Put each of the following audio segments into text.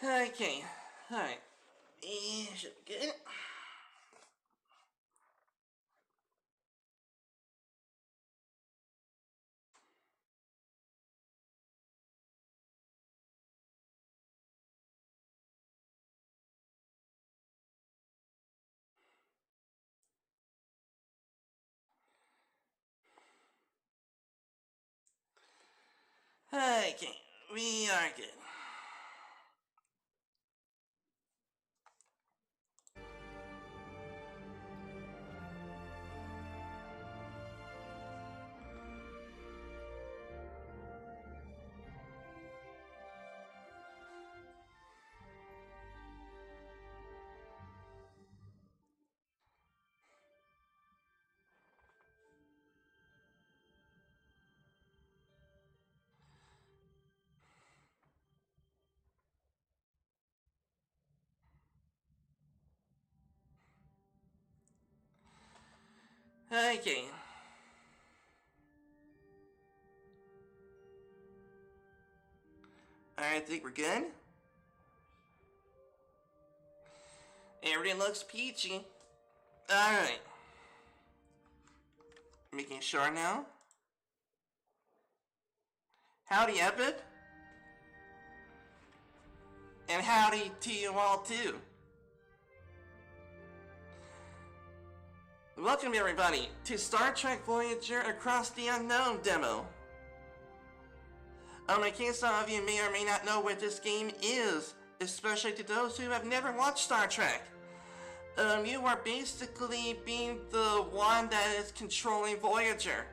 Okay, alright. Should be good. Okay, we are good. Okay. Alright, I think we're good. Everything looks peachy. Alright. Making sure now. Howdy, Epic. And howdy to you all, too. Welcome, everybody, to Star Trek Voyager Across the Unknown demo. In case some of you may or may not know what this game is, especially to those who have never watched Star Trek. You are basically being the one that is controlling Voyager.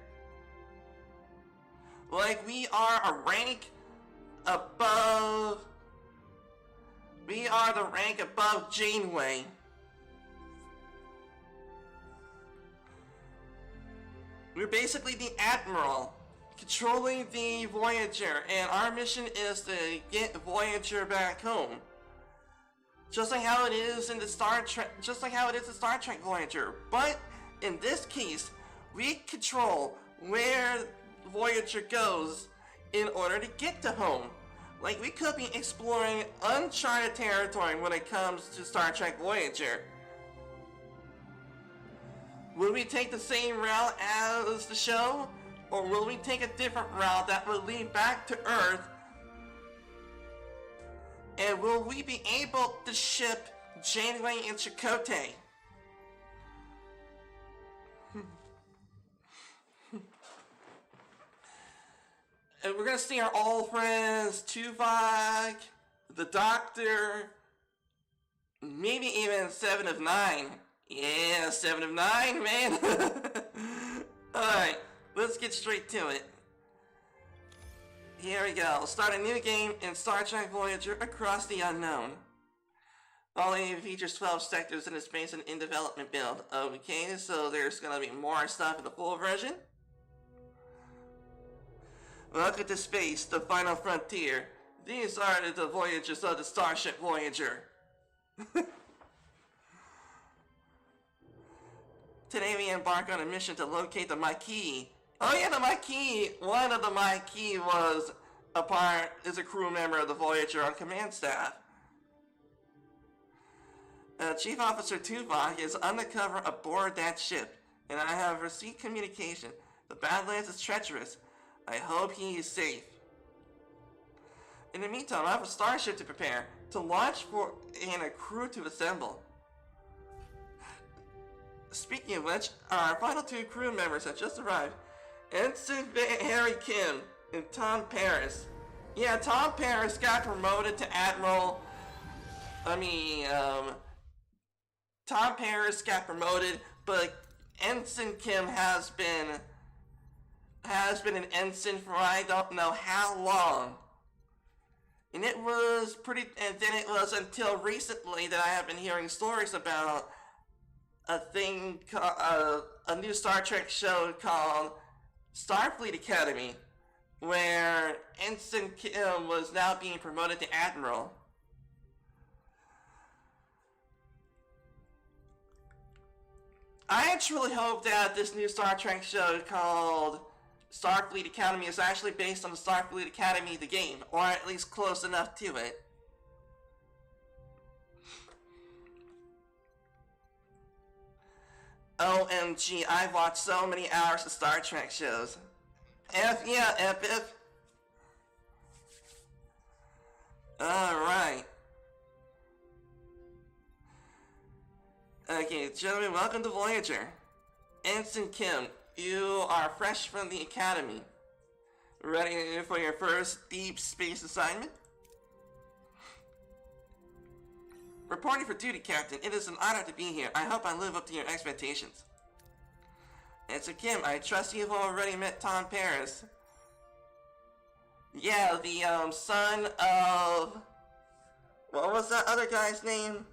Like, we are a rank above... We are the rank above Janeway. We're basically the Admiral, controlling the Voyager, and our mission is to get Voyager back home. Just like how it is in the Star Trek Voyager. But in this case, we control where Voyager goes in order to get to home. Like, we could be exploring uncharted territory when it comes to Star Trek Voyager. Will we take the same route as the show? Or will we take a different route that will lead back to Earth? And will we be able to ship Janeway and Chakotay? And we're gonna see our old friends, Tuvok, the Doctor, maybe even 7 of 9. Yeah, 7 of 9, man. Alright, let's get straight to it. Here we go. Start a new game in Star Trek Voyager Across the Unknown. Only features 12 sectors and is based on in development build. Okay, so there's gonna be more stuff in the full version. Welcome to space, the final frontier. These are the voyages of the Starship Voyager. Today we embark on a mission to locate the Maquis. Oh yeah, the Maquis! One of the Maquis is a crew member of the Voyager on command staff. Chief Officer Tuvok is undercover aboard that ship, and I have received communication. The Badlands is treacherous. I hope he is safe. In the meantime, I have a starship to prepare, to launch for, and a crew to assemble. Speaking of which, our final 2 crew members have just arrived. Ensign Harry Kim and Tom Paris. Yeah, Tom Paris got promoted to Admiral. Tom Paris got promoted, but Ensign Kim has been an ensign for I don't know how long. And it was until recently that I have been hearing stories about a new Star Trek show called Starfleet Academy, where Ensign Kim was now being promoted to Admiral. I actually hope that this new Star Trek show called Starfleet Academy is actually based on the Starfleet Academy the game, or at least close enough to it. OMG, I've watched so many hours of Star Trek shows. Yeah, F. Alright. Okay, gentlemen, welcome to Voyager. Ensign Kim, you are fresh from the Academy. Ready for your first deep space assignment? Reporting for duty, Captain. It is an honor to be here. I hope I live up to your expectations. Ensign Kim, I trust you've already met Tom Paris. Yeah, the son of... What was that other guy's name?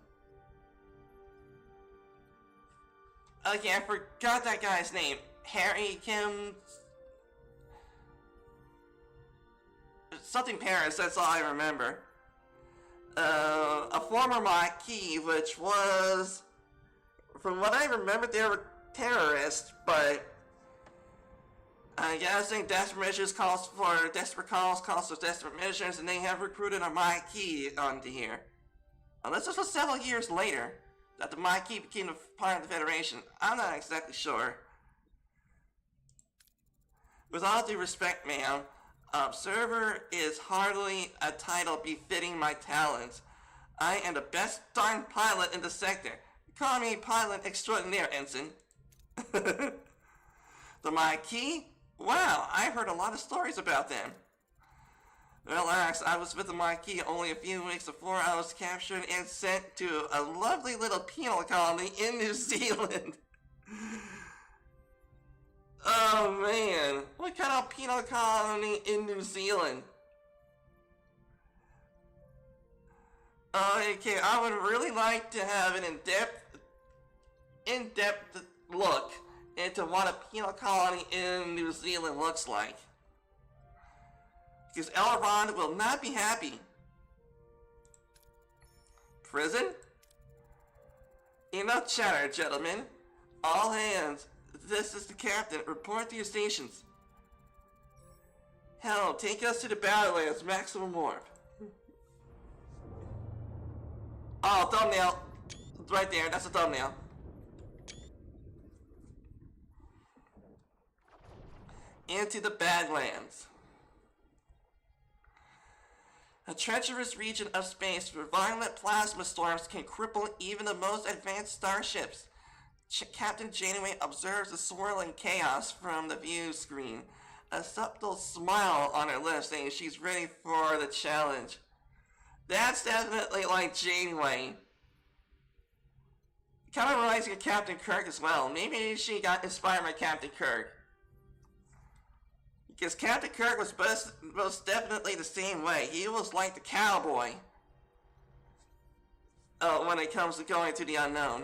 Okay, I forgot that guy's name. Harry Kim... Something Paris, that's all I remember. A former Maquis, which was... From what I remember, they were terrorists, but... I'm guessing desperate measures calls for desperate measures, and they have recruited a Maquis onto here. Unless this was several years later that the Maquis became a part of the Federation. I'm not exactly sure. With all due respect, ma'am, Observer is hardly a title befitting my talents. I am the best darn pilot in the sector. Call me pilot extraordinaire, Ensign. The Maquis? Wow, I've heard a lot of stories about them. Relax, I was with the Maquis only a few weeks before I was captured and sent to a lovely little penal colony in New Zealand. Oh man, what kind of penal colony in New Zealand? Okay, I would really like to have an in-depth look into what a penal colony in New Zealand looks like. Because Elrond will not be happy. Prison? Enough chatter, gentlemen. All hands. This is the captain. Report to your stations. Hell, take us to the Badlands maximum warp. Oh, thumbnail. Right there, that's a thumbnail. Into the Badlands. A treacherous region of space where violent plasma storms can cripple even the most advanced starships. Captain Janeway observes the swirling chaos from the view screen, a subtle smile on her lips saying she's ready for the challenge. That's definitely like Janeway. Kind of reminds me of Captain Kirk as well. Maybe she got inspired by Captain Kirk. Because Captain Kirk was most definitely the same way. He was like the cowboy. When it comes to going to the unknown.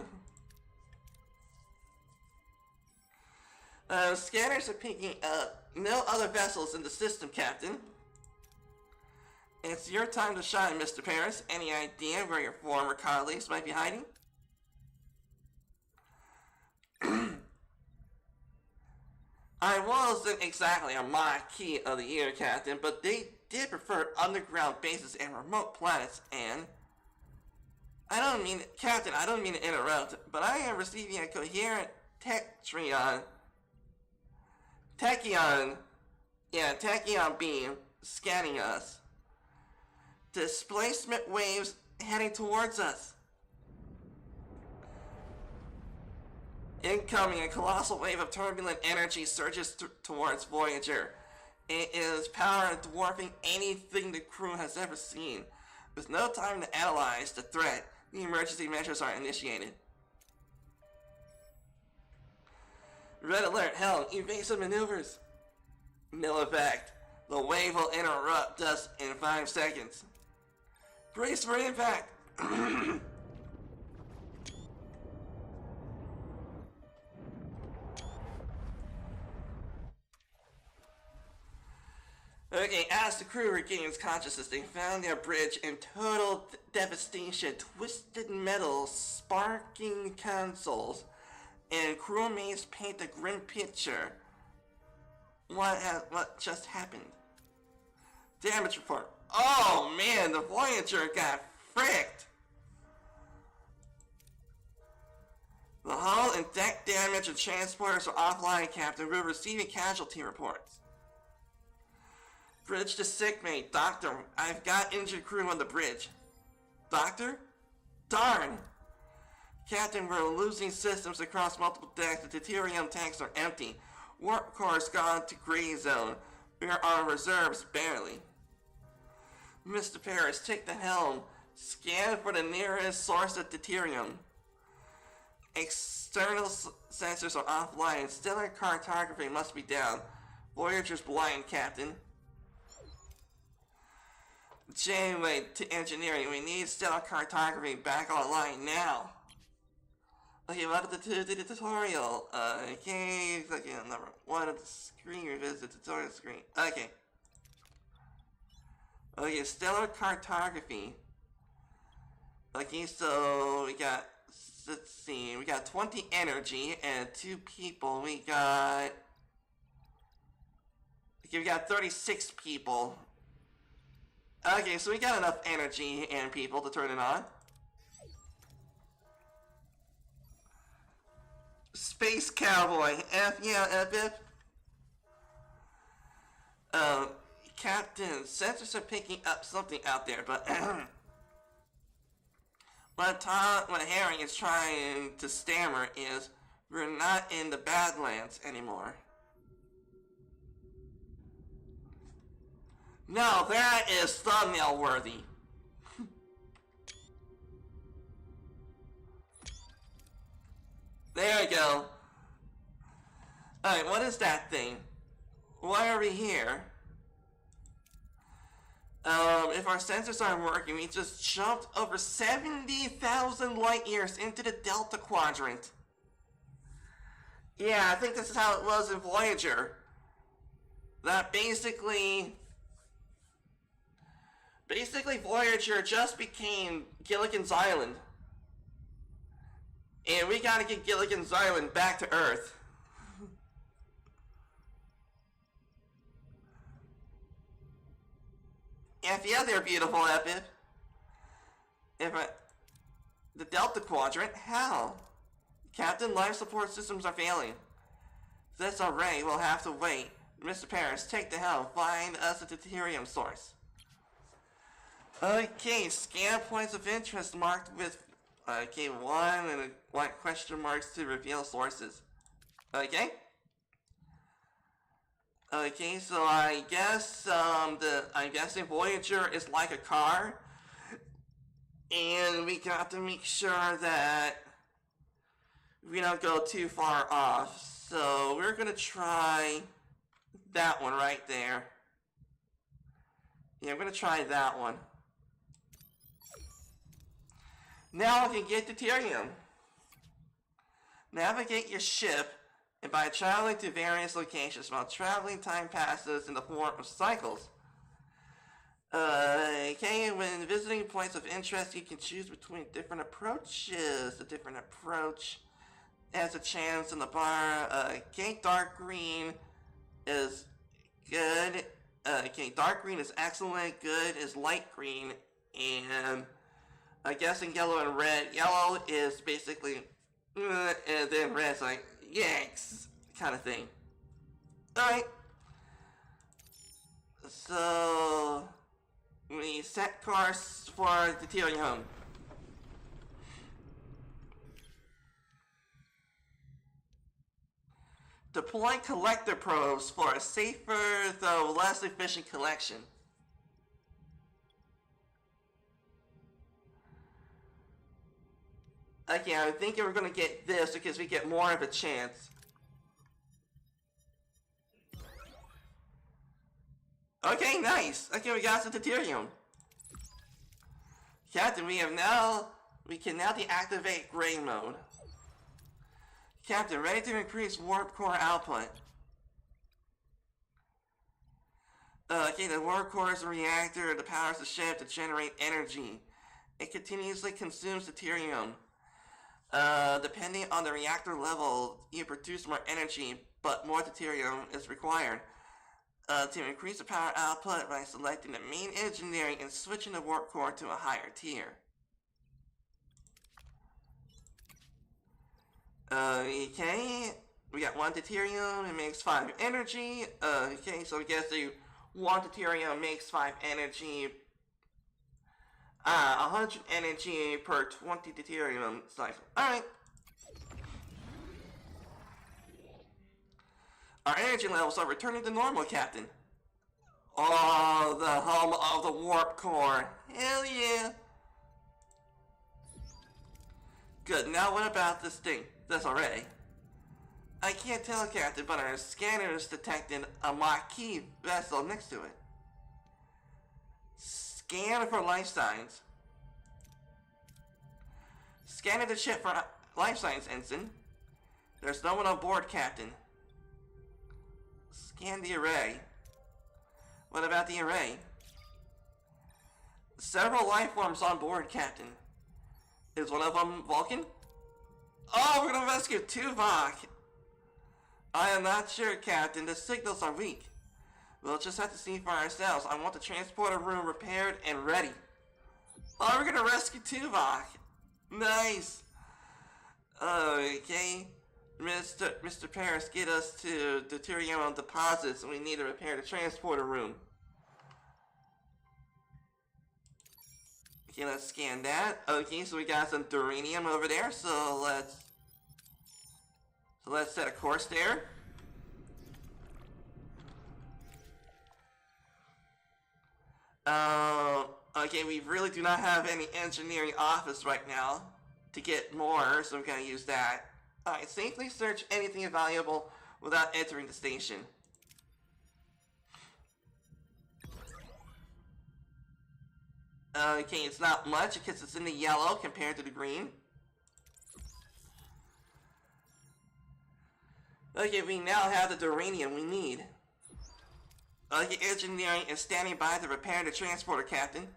Scanners are picking up no other vessels in the system, Captain. It's your time to shine, Mr. Paris. Any idea where your former colleagues might be hiding? I wasn't exactly a Maquis of the year, Captain, but they did prefer underground bases and remote planets, and... Captain, I don't mean to interrupt, but I am receiving a coherent tachyon beam scanning us. Displacement waves heading towards us. Incoming, a colossal wave of turbulent energy surges towards Voyager. It is power dwarfing anything the crew has ever seen. With no time to analyze the threat, the emergency measures are initiated. Red alert, hell, evasive maneuvers. No effect. The wave will interrupt us in 5 seconds. Brace for impact. Okay, as the crew regains consciousness, they found their bridge in total devastation. Twisted metal, sparking consoles, and crewmates paint a grim picture. What just happened? Damage report. Oh man, the Voyager got fricked. The hull and deck damage and transporters are offline, Captain. We're receiving casualty reports. Bridge to sickmate. Doctor, I've got injured crew on the bridge. Doctor? Darn! Captain, we're losing systems across multiple decks. The deuterium tanks are empty. Warp core's gone to gray zone. We're on reserves, barely. Mr. Paris, take the helm. Scan for the nearest source of deuterium. External sensors are offline. Stellar cartography must be down. Voyager's blind, Captain. Janeway to engineering. We need stellar cartography back online now. Okay, welcome to the tutorial. Okay, click on number 1 of the screen. Revisit the tutorial screen. Okay. Okay, stellar cartography. Okay, so we got, let's see, we got 20 energy and 2 people. We got 36 people. Okay, so we got enough energy and people to turn it on. Space Cowboy. Captain, sensors are picking up something out there, but what Harry is trying to stammer is, we're not in the Badlands anymore. No, that is thumbnail worthy. There we go. Alright, what is that thing? Why are we here? If our sensors aren't working, we just jumped over 70,000 light years into the Delta Quadrant. Yeah, I think this is how it was in Voyager. That basically Voyager just became Gilligan's Island. And we gotta get Gilligan's Island back to Earth. Yeah, they're beautiful, Epip. The Delta Quadrant? How? Captain, life support systems are failing. That's alright, we'll have to wait. Mr. Paris, take the helm. Find us a deuterium source. Okay, scan points of interest marked with 1 and 1 question marks to reveal sources. Okay? Okay, so I guess I'm guessing Voyager is like a car, and we got to make sure that we don't go too far off. So we're gonna try that one right there. Yeah, I'm gonna try that one. Now we can get deuterium. Navigate your ship, and by traveling to various locations, while traveling time passes in the form of cycles. Okay, when visiting points of interest, you can choose between different approaches. A different approach has a chance in the bar. Okay, dark green is good. Okay, dark green is excellent. Good is light green, and I'm guessing yellow and red. Yellow is basically, and then red's like, yanks, kind of thing. Alright. So, we set course for deuterium. Deploy collector probes for a safer, though less efficient collection. Okay, I think we're gonna get this because we get more of a chance. Okay, nice. Okay, we got some deuterium. Captain, we can now deactivate gray mode. Captain, ready to increase warp core output. Okay, the warp core is a reactor that powers the ship to generate energy. It continuously consumes deuterium. Depending on the reactor level, you produce more energy, but more deuterium is required. To increase the power output by selecting the main engineering and switching the warp core to a higher tier. Okay, we got 1 deuterium, it makes 5 energy. Okay, so I guess the 1 deuterium makes 5 energy. 100 energy per 20 deuterium cycle. Alright. Our energy levels are returning to normal, Captain. Oh, the home of the warp core. Hell yeah. Good, now what about this thing? This array? I can't tell, Captain, but our scanners detected a Maquis vessel next to it. Scan for life signs. Scanning the ship for life signs, Ensign. There's no one on board, Captain. Scan the array. What about the array? Several life forms on board, Captain. Is one of them Vulcan? Oh, we're gonna rescue Tuvok! I am not sure, Captain. The signals are weak. We'll just have to see for ourselves. I want the transporter room repaired and ready. Oh, we're gonna rescue Tuvok! Nice! Okay. Mr. Paris, get us to deuterium deposits. We need to repair the transporter room. Okay, let's scan that. Okay, so we got some duranium over there, so let's set a course there. Okay, we really do not have any engineering office right now to get more, so we're gonna use that. Alright, safely search anything valuable without entering the station. Okay, it's not much because it's in the yellow compared to the green. Okay, we now have the duranium we need. Okay, engineering is standing by to repair the transporter, Captain.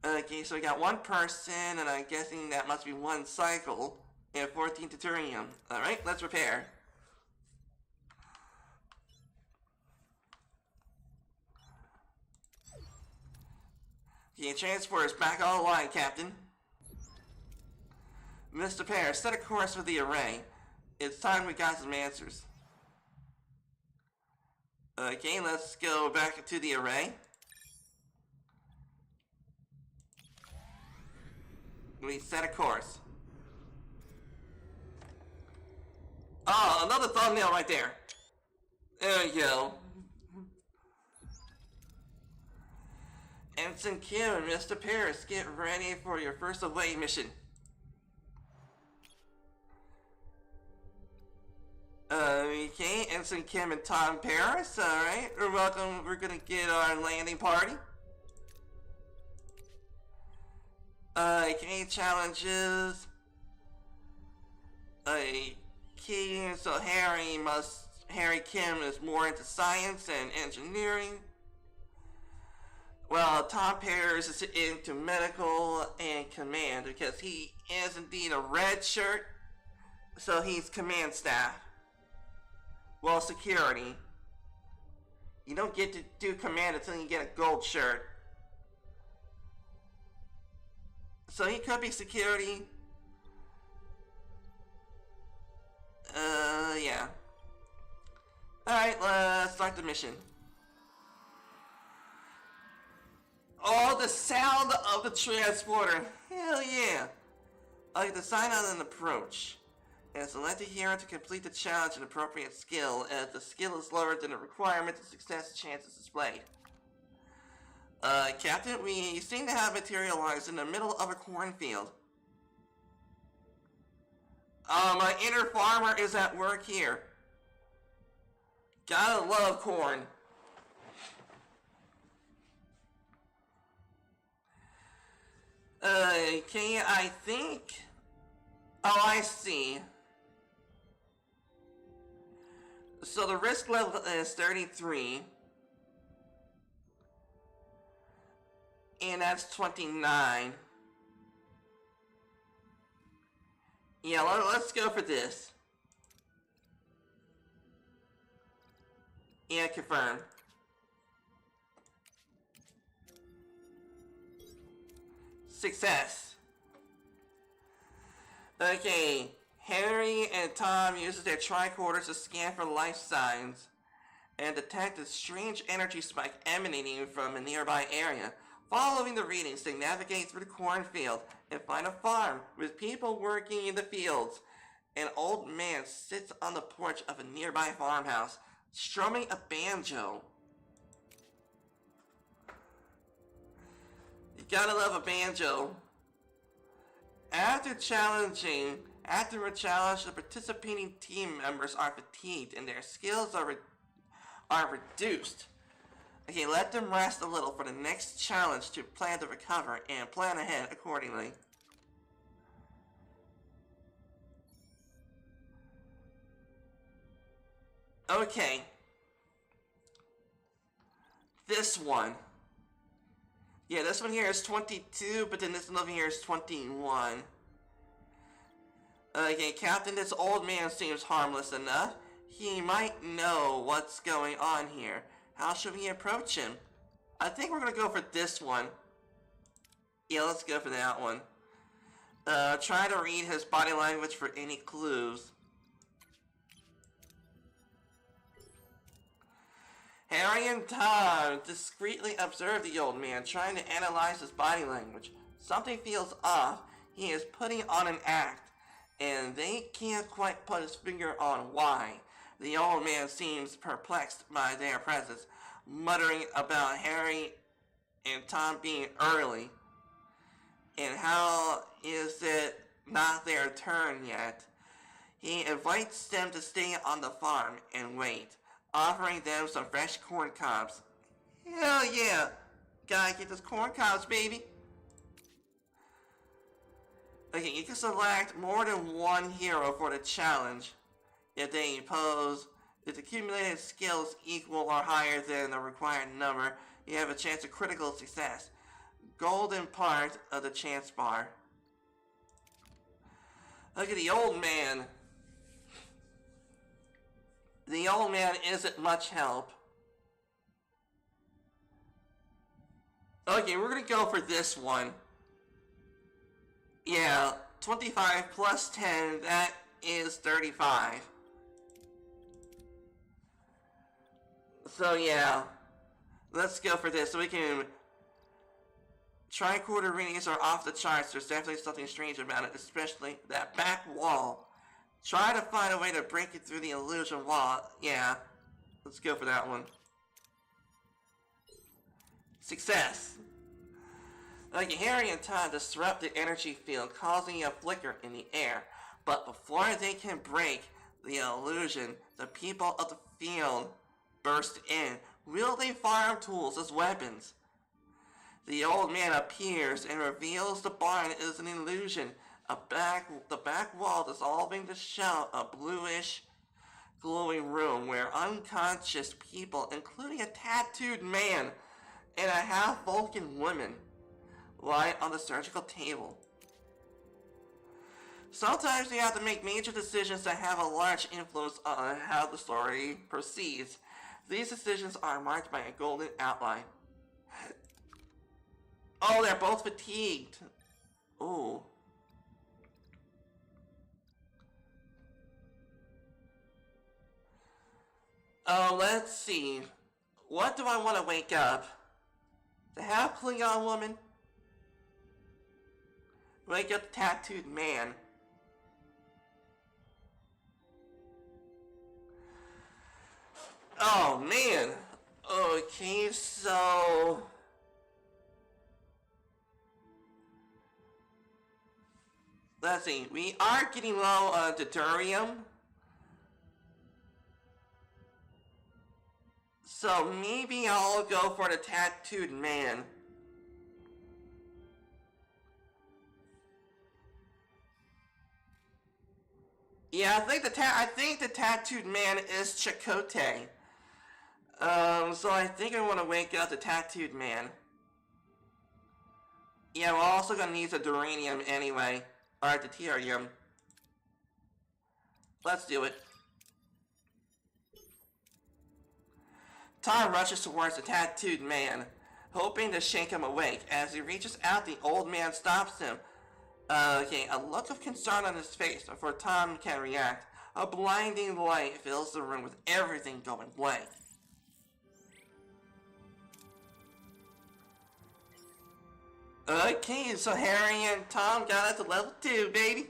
Okay, so we got 1 person, and I'm guessing that must be 1 cycle, and 14 deuterium. Alright, let's repair. Okay, transporter's back online, Captain. Mr. Paris, set a course for the array. It's time we got some answers. Okay, let's go back to the array. We set a course. Oh, another thumbnail right there. There we go. Ensign Kim and Mr. Paris, get ready for your first away mission. Okay, Ensign Kim and Tom Paris, alright. You're welcome, we're gonna get our landing party. Okay, challenges. Key, so Harry Kim is more into science and engineering. Well, Tom Paris is into medical and command because he is indeed a red shirt, so he's command staff. Well, security. You don't get to do command until you get a gold shirt. So he could be security. Yeah. Alright, let's start the mission. Oh, the sound of the transporter. Hell yeah. I get to sign on an approach. And select a hero to complete the challenge an appropriate skill. If the skill is lower than the requirement, the success chance is displayed. Captain, we seem to have materialized in the middle of a cornfield. My inner farmer is at work here. Gotta love corn. Okay, I think... Oh, I see. So the risk level is 33. And that's 29. Yeah, let's go for this. Yeah, confirm. Success. Okay, Harry and Tom uses their tricorders to scan for life signs and detect a strange energy spike emanating from a nearby area. Following the readings, they navigate through the cornfield and find a farm with people working in the fields. An old man sits on the porch of a nearby farmhouse, strumming a banjo. You gotta love a banjo. After a challenge, the participating team members are fatigued and their skills are reduced. Okay, let them rest a little for the next challenge to plan to recover and plan ahead accordingly. Okay. This one. Yeah, this one here is 22, but then this one over here is 21. Okay, Captain, this old man seems harmless enough. He might know what's going on here. How should we approach him? I think we're gonna go for this one. Yeah, let's go for that one. Try to read his body language for any clues. Harry and Tom discreetly observe the old man, trying to analyze his body language. Something feels off. He is putting on an act, and they can't quite put his finger on why. The old man seems perplexed by their presence, muttering about Harry and Tom being early, and how is it not their turn yet. He invites them to stay on the farm and wait, offering them some fresh corn cobs. Hell yeah! Gotta get those corn cobs, baby! Okay, you can select more than one hero for the challenge. If they impose, if the accumulated skills equal or higher than the required number, you have a chance of critical success. Golden part of the chance bar. Look at the old man. The old man isn't much help. Okay, we're gonna go for this one. Yeah, 25 plus 10, that is 35. So yeah, let's go for this so we can... Tricorder readings are off the charts. There's definitely something strange about it, especially that back wall. Try to find a way to break it through the illusion wall. Yeah, let's go for that one. Success! Like Harry and Tom disrupt the energy field, causing a flicker in the air. But before they can break the illusion, the people of the field burst in, wielding farm tools as weapons. The old man appears and reveals the barn is an illusion. The back wall dissolving to show a bluish, glowing room where unconscious people, including a tattooed man and a half-Vulcan woman, lie on the surgical table. Sometimes you have to make major decisions that have a large influence on how the story proceeds. These decisions are marked by a golden outline. Oh, they're both fatigued. Ooh. Oh, let's see. What do I want to wake up? The half Klingon woman? Wake up the tattooed man. Oh, man. Okay, so... Let's see. We are getting low on deuterium. So maybe I'll go for the tattooed man. Yeah, I think the tattooed man is Chakotay. So I think I want to wake up the tattooed man. Yeah, we're also gonna need the duranium anyway. Or deuterium. Let's do it. Tom rushes towards the tattooed man, hoping to shake him awake. As he reaches out, the old man stops him. Okay, a look of concern on his face before Tom can react. A blinding light fills the room with everything going blank. Okay, so Harry and Tom got up to level 2, baby.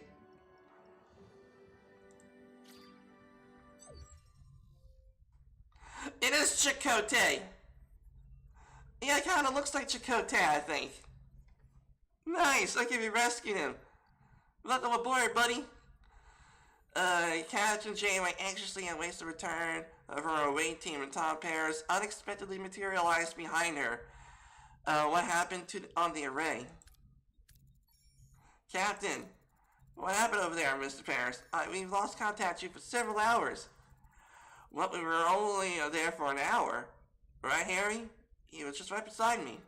It is Chakotay. Yeah, it kind of looks like Chakotay, I think. Nice, I can be rescuing him. Welcome aboard, buddy. Captain Janeway anxiously awaits the return of her away team, and Tom Paris unexpectedly materialized behind her. What happened on the array? Captain, what happened over there, Mr. Paris? We've lost contact with you for several hours. Well, we were only there for an hour. Right, Harry? He was just right beside me.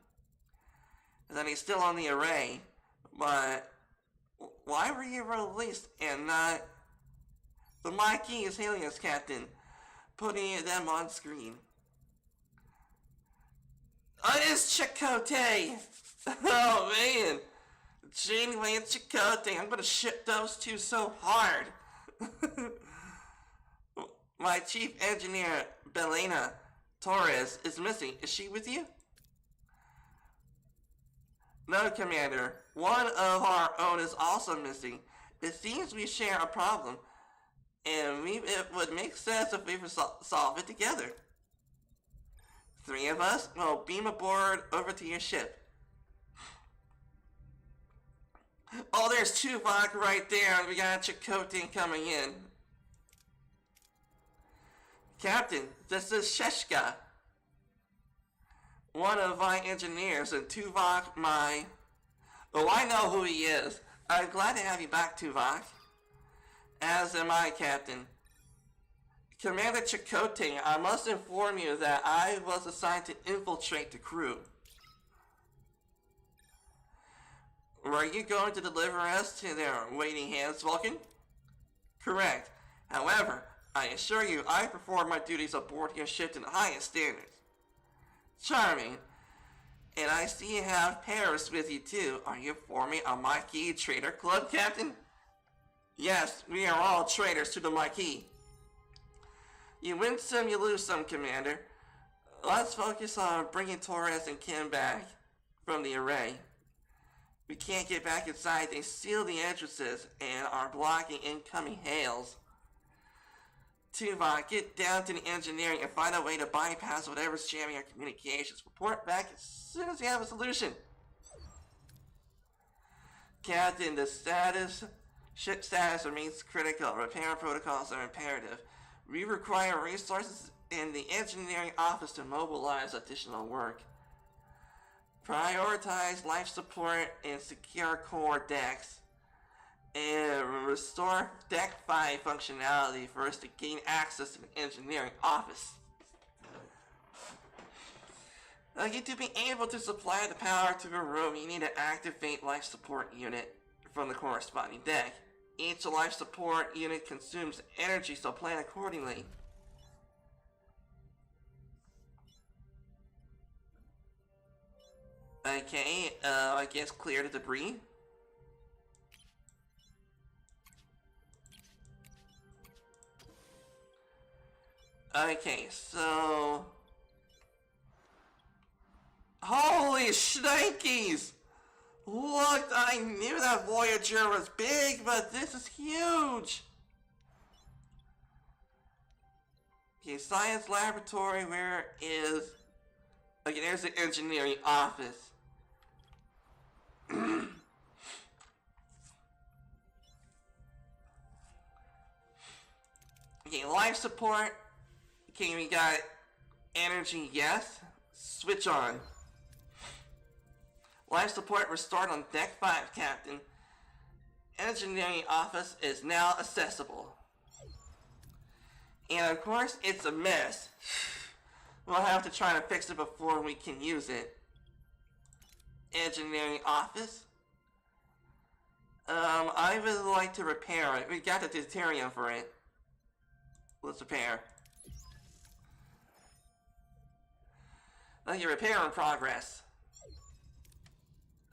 And then he's still on the array. But why were you released and not... The Marquis is hailing us, Captain. Putting them on screen. It is Chakotay! Oh, man. Janeway and Chakotay. I'm gonna ship those two so hard. My chief engineer, Belena Torres, is missing. Is she with you? No, Commander. One of our own is also missing. It seems we share a problem, and it would make sense if we solve it together. 3 of us will beam aboard over to your ship. Oh, there's Tuvok right there, and we got Chakotay coming in. Captain, this is Sheshka, one of my engineers, and Tuvok, Oh, I know who he is. I'm glad to have you back, Tuvok. As am I, Captain. Commander Chakotay, I must inform you that I was assigned to infiltrate the crew. Were you going to deliver us to their waiting hands, Vulcan? Correct. However, I assure you I perform my duties aboard your ship to the highest standards. Charming. And I see you have Paris with you too. Are you forming a Marquis Trader Club, Captain? Yes, we are all traitors to the Marquis. You win some, you lose some, Commander. Let's focus on bringing Torres and Kim back from the array. We can't get back inside. They seal the entrances and are blocking incoming hails. Tuvok, get down to the engineering and find a way to bypass whatever's jamming our communications. Report back as soon as you have a solution. Captain, the ship status remains critical. Repair protocols are imperative. We require resources in the engineering office to mobilize additional work. Prioritize life support and secure core decks. And restore Deck 5 functionality for us to gain access to the engineering office. To be able to supply the power to the room, you need to activate life support unit from the corresponding deck. Each life support unit consumes energy, so plan accordingly. Okay, I guess clear the debris. Okay, so... Holy shnikes! Look, I knew that Voyager was big, but this is huge! Okay, science laboratory, where is... Okay, there's the engineering office. Okay, life support. Okay, we got energy, yes. Switch on. Life support restored on Deck 5, Captain. Engineering office is now accessible. And of course, it's a mess. We'll have to try to fix it before we can use it. Engineering office. I would like to repair it. We got the deuterium for it. Let's repair. Okay, repair in progress.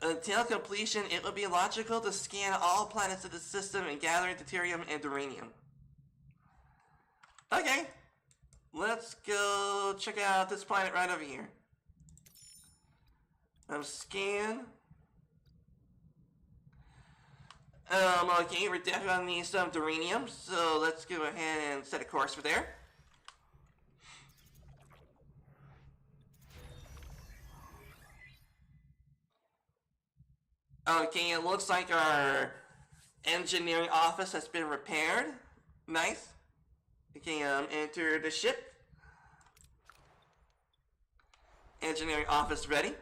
Until completion, it would be logical to scan all planets of the system and gather deuterium and uranium. Okay, let's go check out this planet right over here. Scan. Okay, we're definitely gonna need some uranium, so let's go ahead and set a course for there. Okay, it looks like our engineering office has been repaired. Nice. Okay, enter the ship. Engineering office ready.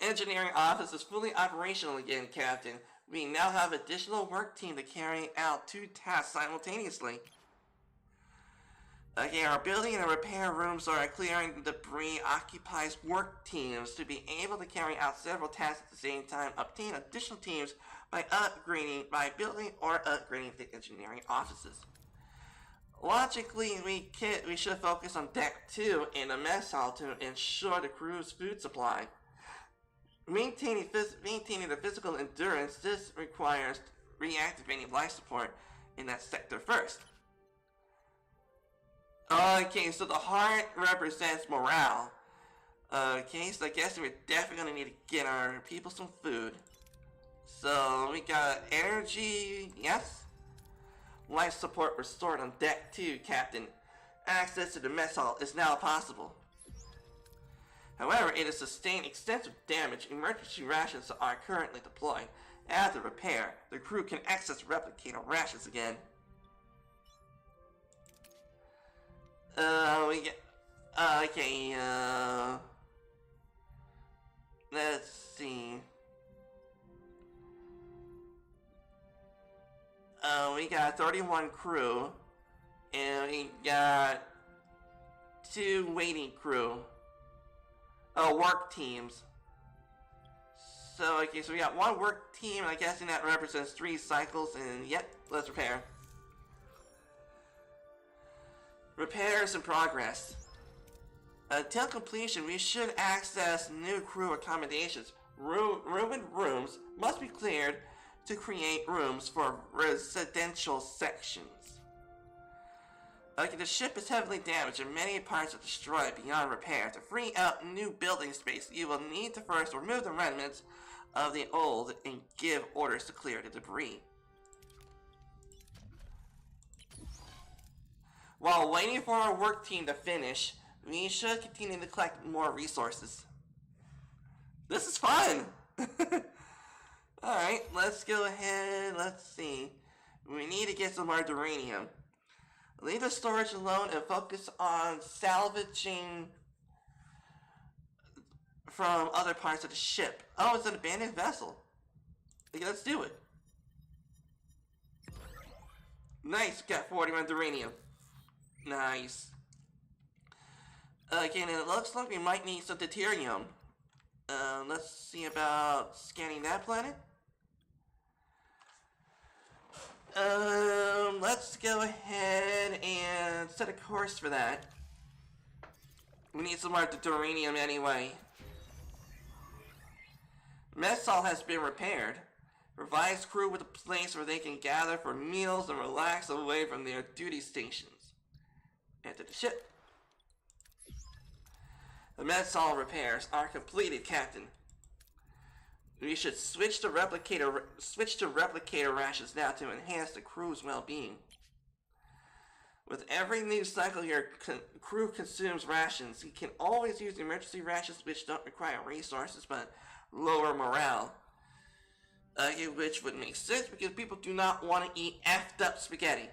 Engineering office is fully operational again, Captain. We now have additional work team to carry out 2 tasks simultaneously. Okay, our building and repair rooms are clearing debris occupies work teams to be able to carry out several tasks at the same time. Obtain additional teams by building or upgrading the engineering offices. Logically, we should focus on Deck 2 and the mess hall to ensure the crew's food supply. Maintaining the physical endurance, this requires reactivating life support in that sector first. Okay, so the heart represents morale. Okay, so I guess we're definitely gonna need to get our people some food. So we got energy, yes. Life support restored on Deck 2, Captain. Access to the mess hall is now possible. However, it has sustained extensive damage. Emergency rations are currently deployed. After repair, the crew can access replicator rations again. Let's see. We got 31 crew, and we got 2 waiting crew. Work teams. So, okay, so we got 1 work team, and I guess that represents 3 cycles, and yep, let's repair. Repairs in progress. Until completion, we should access new crew accommodations. Ruined rooms must be cleared to create rooms for residential sections. Okay, the ship is heavily damaged and many parts are destroyed beyond repair. To free up new building space, you will need to first remove the remnants of the old and give orders to clear the debris. While waiting for our work team to finish, we should continue to collect more resources. This is fun! Alright, let's go ahead, let's see. We need to get some more uranium. Leave the storage alone and focus on salvaging from other parts of the ship. Oh, it's an abandoned vessel. Okay, let's do it. Nice, got 41 uranium. Nice. Okay, and it looks like we might need some deuterium. Let's see about scanning that planet. Let's go ahead and set a course for that. We need some more uranium anyway. Mess hall has been repaired. Provides crew with a place where they can gather for meals and relax away from their duty stations. Enter the ship. The mess hall repairs are completed, Captain. We should switch to replicator rations now to enhance the crew's well-being. With every new cycle your crew consumes rations. You can always use emergency rations which don't require resources but lower morale. Which would make sense because people do not want to eat effed up spaghetti.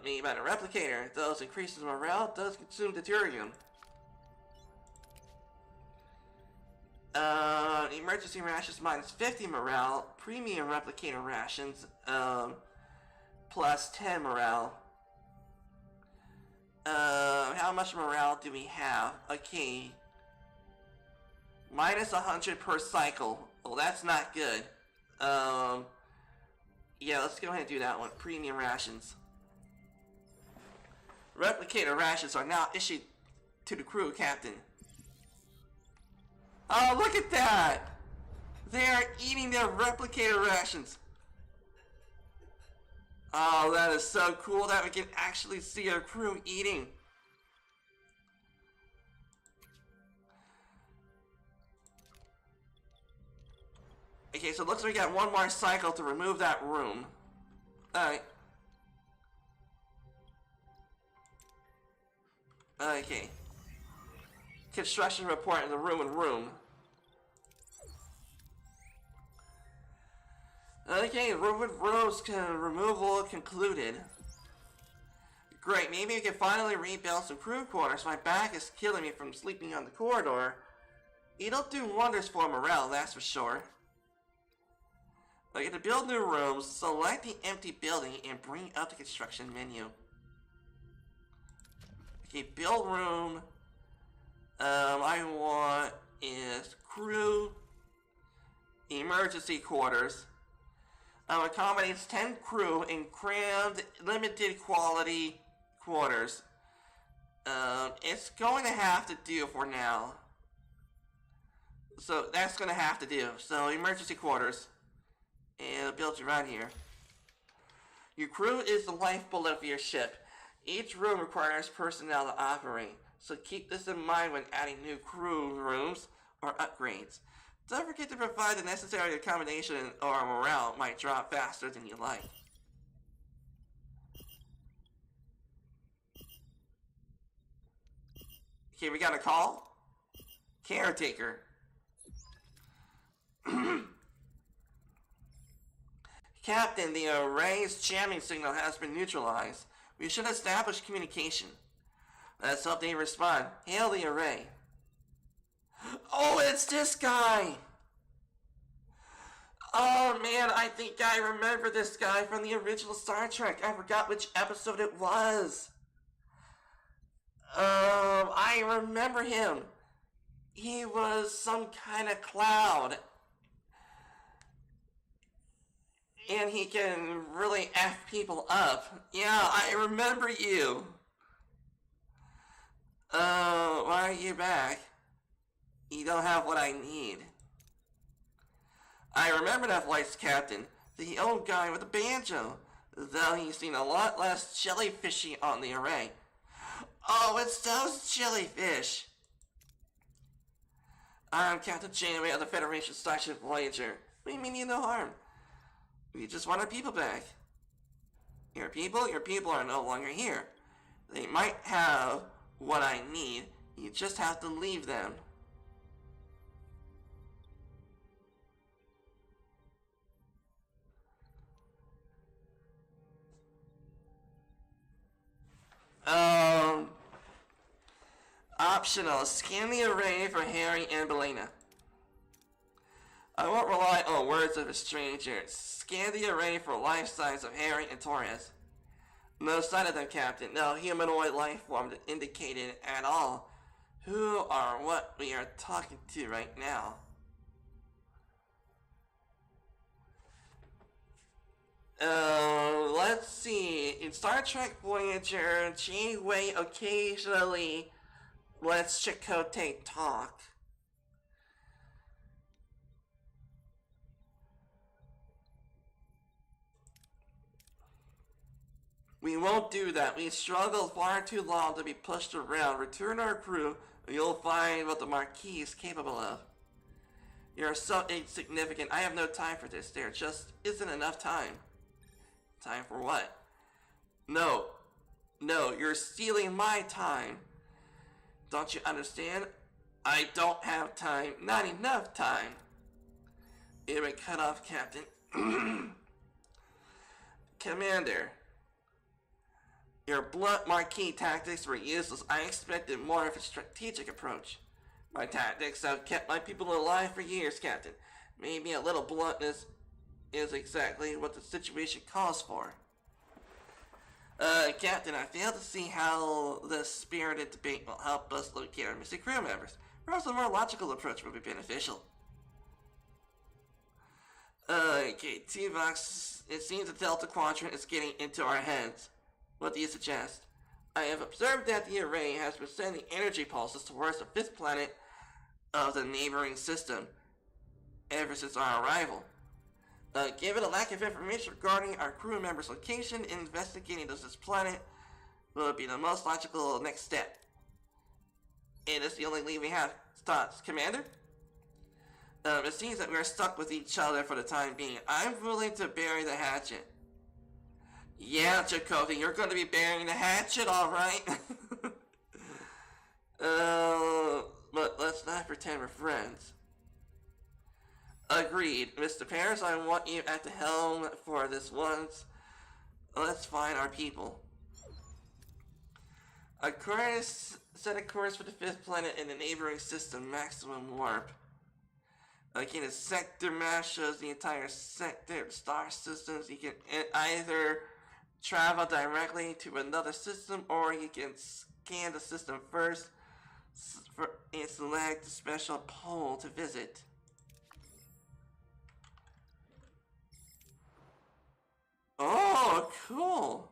Me about a replicator. Those increases morale, does consume deuterium. Emergency rations minus 50 morale. Premium replicator rations plus 10 morale. How much morale do we have? Okay. Minus 100 per cycle. Well, that's not good. Yeah, let's go ahead and do that one. Premium rations. Replicator rations are now issued to the crew, Captain. Oh, look at that! They are eating their replicator rations. Oh, that is so cool that we can actually see our crew eating. Okay, so it looks like we got one more cycle to remove that room. Alright. Okay. Construction report in the room. Okay, rows removal concluded. Great, maybe we can finally rebuild some crew quarters. My back is killing me from sleeping on the corridor. It'll do wonders for morale, that's for sure. Okay, to build new rooms, select the empty building and bring up the construction menu. Okay, build room. I want is crew emergency quarters. Accommodates 10 crew in crammed, limited quality quarters. It's going to have to do for now. So that's going to have to do. So emergency quarters. And I'll build you right here. Your crew is the lifeblood of your ship. Each room requires personnel to operate. So keep this in mind when adding new crew rooms or upgrades. Don't forget to provide the necessary accommodation or morale might drop faster than you like. Okay, we got a call. Caretaker. Captain, the array's jamming signal has been neutralized. We should establish communication. Let's hope they respond. Hail the array. Oh, it's this guy! Oh man, I think I remember this guy from the original Star Trek. I forgot which episode it was. I remember him. He was some kind of cloud. And he can really F people up. Yeah, I remember you. Why are you back? You don't have what I need. I remember that voice, Captain. The old guy with the banjo. Though he's seen a lot less jellyfishy on the array. Oh, it's those jellyfish. I'm Captain Janeway of the Federation Starship Voyager. We mean you no harm. We just want our people back. Your people are no longer here. They might have what I need. You just have to leave them. Optional. Scan the array for Harry and Belena. I won't rely on words of a stranger. Scan the array for life signs of Harry and Torres. No sign of them, Captain. No humanoid life form indicated at all. Who or what we are talking to right now? Let's see. In Star Trek Voyager, Janeway occasionally lets Chakotay talk. We won't do that. We struggled far too long to be pushed around. Return our crew, and you'll find what the Marquis is capable of. You're so insignificant. I have no time for this. There just isn't enough time. Time for what? No, you're stealing my time. Don't you understand? I don't have time. Not enough time. You've been cut off, Captain. Commander. Your blunt Marquis tactics were useless. I expected more of a strategic approach. My tactics have kept my people alive for years, Captain. Maybe a little bluntness is exactly what the situation calls for. Captain, I fail to see how this spirited debate will help us locate our missing crew members. Perhaps a more logical approach would be beneficial. Okay, T-Vox, it seems the Delta Quadrant is getting into our heads. What do you suggest? I have observed that the array has been sending energy pulses towards the fifth planet of the neighboring system ever since our arrival. Given a lack of information regarding our crew members' location, investigating this planet will be the most logical next step. It is the only lead we have. Thoughts, Commander? It seems that we are stuck with each other for the time being. I'm willing to bury the hatchet. Yeah, Chakotay, you're going to be burying the hatchet, alright? But let's not pretend we're friends. Agreed. Mr. Paris, I want you at the helm for this once. Let's find our people. A course, set a course for the 5th planet in the neighboring system, maximum warp. Again, a sector map shows the entire sector star systems. You can either travel directly to another system, or you can scan the system first and select a special pole to visit. Oh, cool.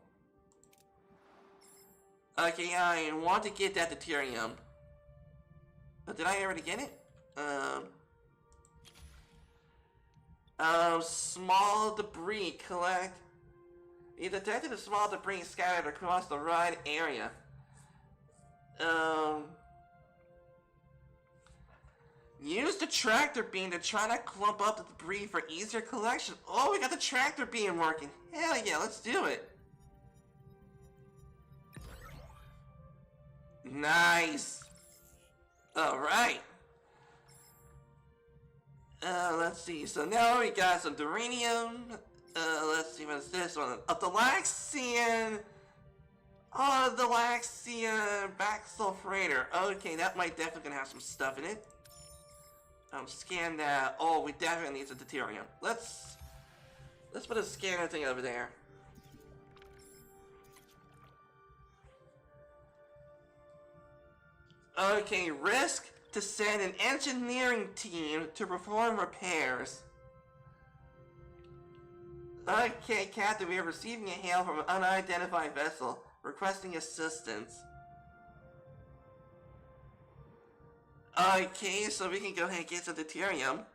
Okay, I want to get that deuterium. Did I already get it? Small debris collect. You detected a small debris scattered across the right area. Use the tractor beam to try to clump up the debris for easier collection. Oh, we got the tractor beam working. Hell yeah, let's do it. Nice. Alright. Let's see. So now we got some duranium. Let's see, what's this one? A Delaxian. Oh, the Delaxian back sulfurator. Okay, that might definitely gonna have some stuff in it. Scan that. Oh, we definitely need some deuterium. Let's put a scanner thing over there. Okay, risk to send an engineering team to perform repairs. Okay, Captain, we are receiving a hail from an unidentified vessel requesting assistance. Okay, so we can go ahead and get some deuterium.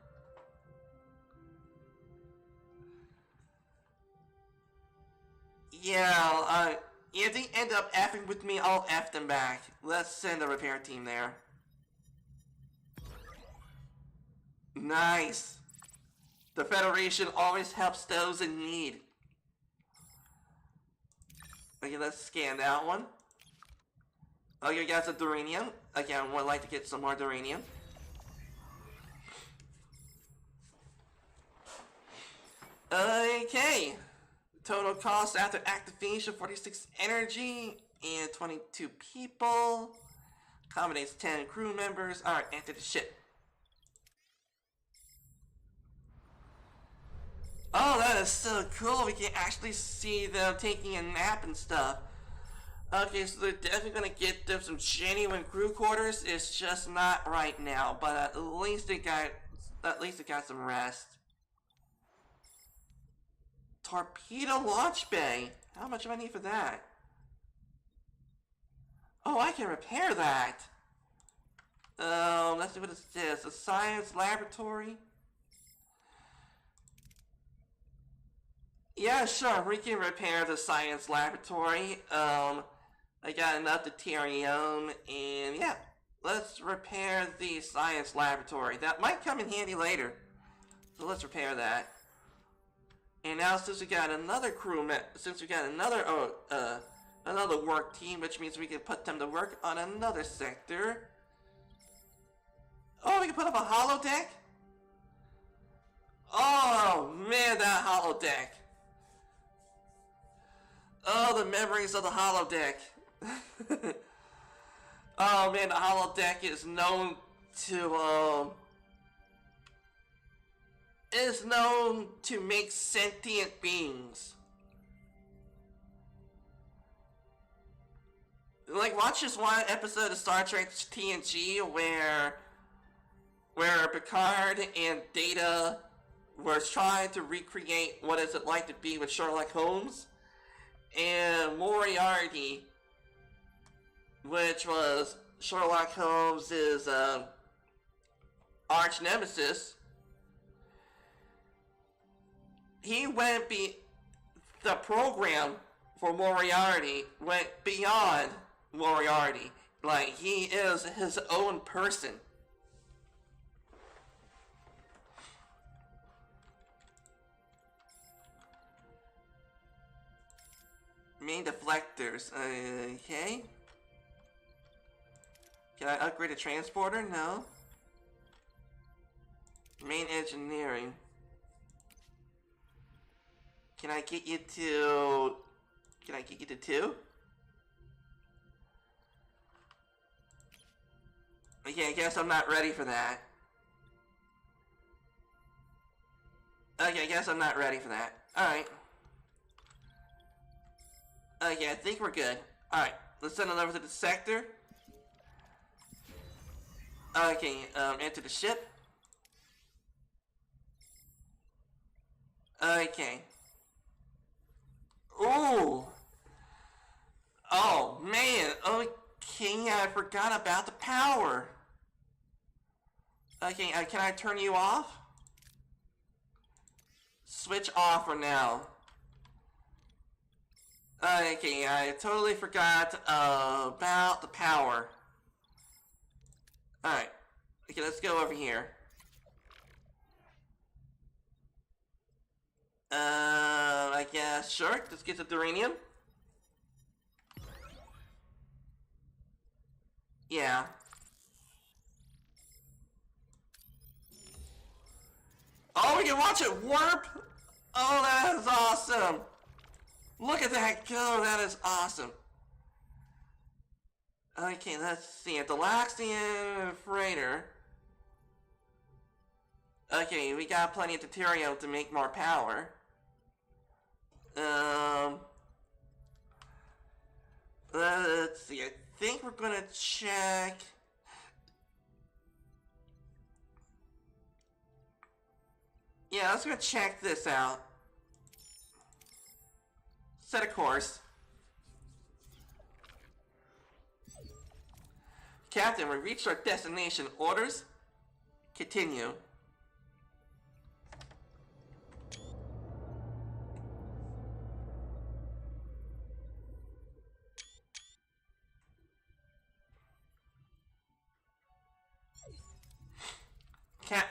Yeah, if they end up effing with me, I'll F them back. Let's send a repair team there. Nice. The Federation always helps those in need. Okay, let's scan that one. Okay, we got some duranium. Again, I would like to get some more duranium. Okay. Total cost after activation, 46 energy and 22 people. Accommodates 10 crew members. Alright, enter the ship. Oh, that is so cool. We can actually see them taking a nap and stuff. Okay, so they're definitely gonna get them some genuine crew quarters. It's just not right now, but at least they got some rest. Torpedo launch bay. How much do I need for that? Oh, I can repair that. Let's see what this is. A science laboratory. Yeah, sure. We can repair the science laboratory. I got enough deuterium, and yeah, let's repair the science laboratory. That might come in handy later. So let's repair that. And now, since we got another another work team, which means we can put them to work on another sector. Oh, we can put up a holodeck? Oh, man, that holodeck. Oh, the memories of the holodeck. Oh, man, the holodeck is known to make sentient beings. Like, watch this one episode of Star Trek TNG where Picard and Data were trying to recreate what is it like to be with Sherlock Holmes, and Moriarty, which was Sherlock Holmes's arch nemesis, the program for Moriarty went beyond Moriarty. Like, he is his own person. Main deflectors, okay. Can I upgrade a transporter? No. Main engineering. Can I get you to 2? Okay, I guess I'm not ready for that. Okay, I guess I'm not ready for that. Alright. Okay, I think we're good. Alright, let's send it over to the sector. Okay, enter the ship. Okay. Ooh! Oh, man! Okay, I forgot about the power! Okay, can I turn you off? Switch off for now. Okay, I totally forgot about the power. Alright. Okay, let's go over here. I guess, sure. Let's get the uranium. Yeah. Oh, we can watch it warp? Oh, that is awesome. Look at that go, that is awesome. Okay, let's see. A Delaxian freighter. Okay, we got plenty of deuterium to make more power. Let's see. I think we're gonna check. Yeah, let's go check this out. Set a course. Captain, we reached our destination. Orders? Continue.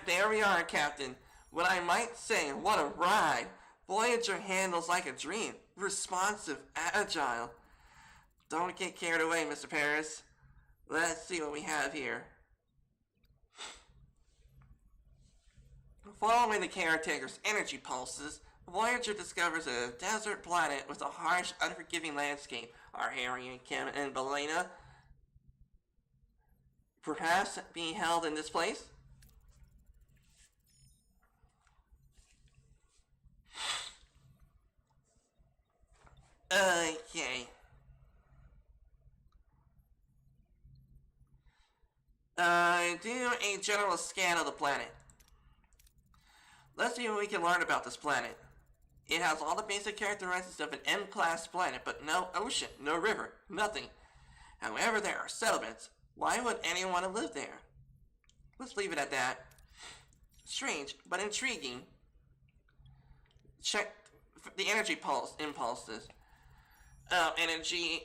There we are, Captain. What I might say, what a ride. Voyager handles like a dream. Responsive, agile. Don't get carried away, Mr. Paris. Let's see what we have here. Following the caretaker's energy pulses, Voyager discovers a desert planet with a harsh, unforgiving landscape. Are Harry and Kim and Belena perhaps being held in this place? Okay. Do a general scan of the planet. Let's see what we can learn about this planet. It has all the basic characteristics of an M-class planet, but no ocean, no river, nothing. However, there are settlements. Why would anyone want to live there? Let's leave it at that. Strange, but intriguing. Check the energy impulses.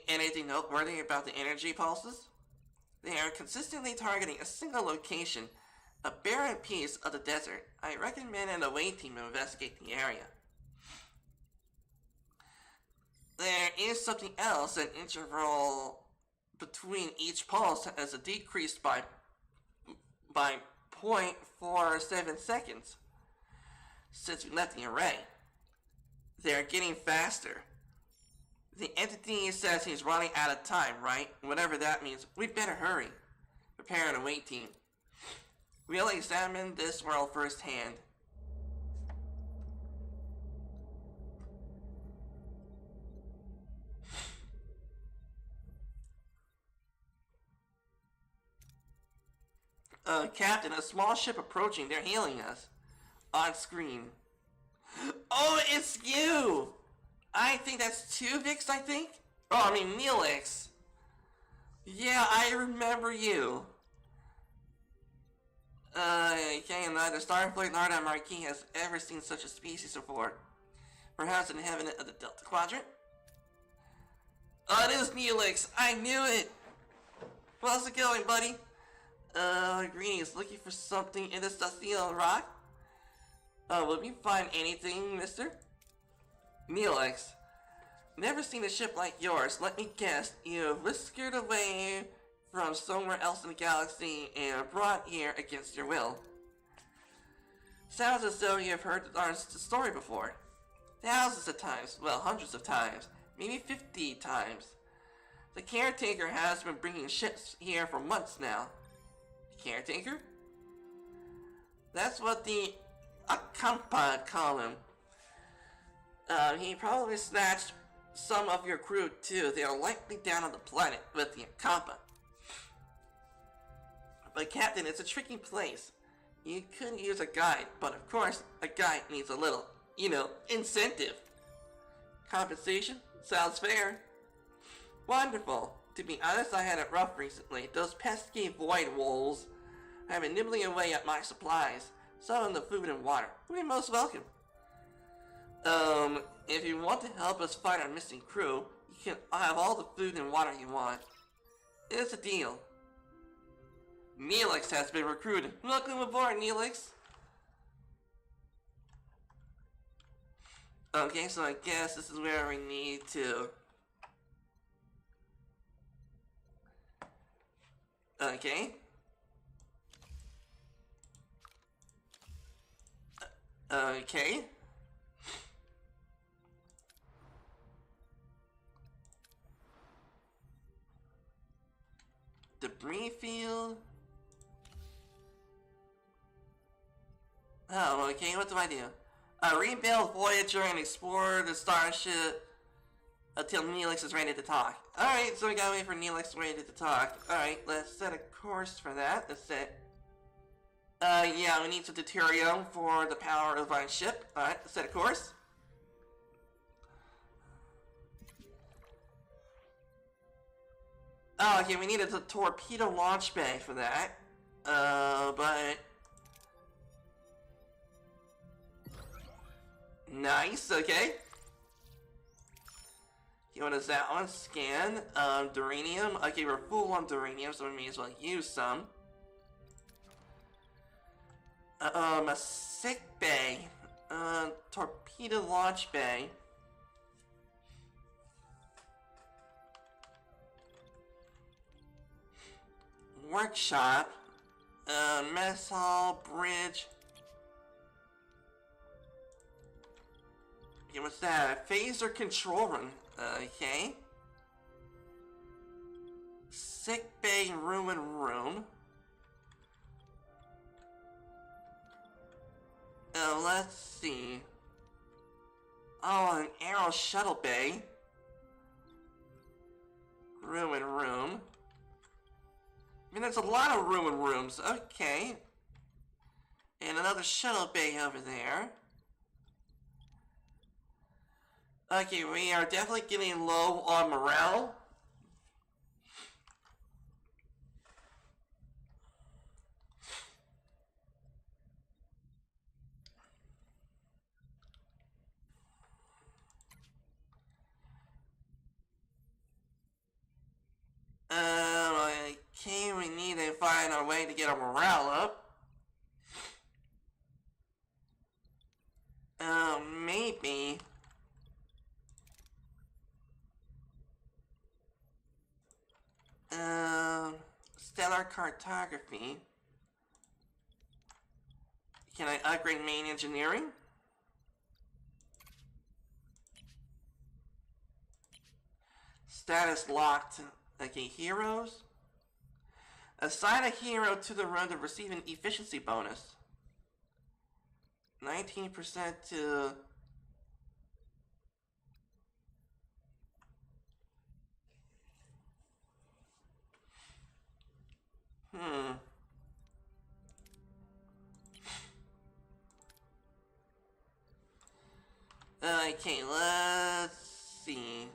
Anything noteworthy about the energy pulses? They are consistently targeting a single location, a barren piece of the desert. I recommend an away team to investigate the area. There is something else, an interval between each pulse has decreased by 0.47 seconds since we left the array. They're getting faster. The entity says he's running out of time, right? Whatever that means, we'd better hurry. Prepare an away team. We'll examine this world firsthand. Captain, a small ship approaching. They're hailing us. On screen. Oh, it's you! I think that's Tuvix, I think? Oh, I mean, Neelix. Yeah, I remember you. Okay, neither Starfleet nor the Marquis has ever seen such a species before. Perhaps an inhabitant of the Delta Quadrant? Oh, it is Neelix! I knew it! How's it going, buddy? Greetings. Looking for something in this dusty old rock? Will you find anything, mister? Neelix. Never seen a ship like yours. Let me guess, you whiskered away from somewhere else in the galaxy and brought here against your will. Sounds as though you have heard our story before. Thousands of times, well, hundreds of times, maybe 50 times. The caretaker has been bringing ships here for months now. The caretaker? That's what the unkown call him. He probably snatched some of your crew too. They are likely down on the planet with the unkown. But Captain, it's a tricky place. You could use a guide, but of course, a guide needs a little, incentive. Compensation? Sounds fair. Wonderful. To be honest, I had it rough recently. Those pesky void wolves have been nibbling away at my supplies. Some of the food and water. We're most welcome. If you want to help us find our missing crew, you can have all the food and water you want. It's a deal. Neelix has been recruited. Welcome aboard, Neelix. Okay, so I guess this is where we need to... Okay. Okay. Debris field. Oh, okay, what do I do? Rebuild Voyager and explore the starship until Neelix is ready to talk. Alright, so we gotta wait for Neelix ready to talk. Alright, let's set a course for that. Let's set... yeah, we need some deuterium for the power of our ship. Alright, let's set a course. Oh, okay, we needed a torpedo launch bay for that. But... Nice, okay. Okay, what is that one? Scan. Duranium. Okay, we're full on duranium, so we may as well use some. A sick bay. Torpedo launch bay. Workshop. Mess hall, bridge. Okay, what's that? Phaser control room. Okay. Sick bay ruin room. Let's see. Oh, an arrow shuttle bay. Ruin room. I mean, there's a lot of ruin rooms. Okay. And another shuttle bay over there. Okay, we are definitely getting low on morale. Okay, we need to find a way to get our morale up. Maybe. Stellar cartography. Can I upgrade main engineering? Status locked. Okay, heroes. Assign a hero to the run to receive an efficiency bonus. 19% to... Okay, let's see.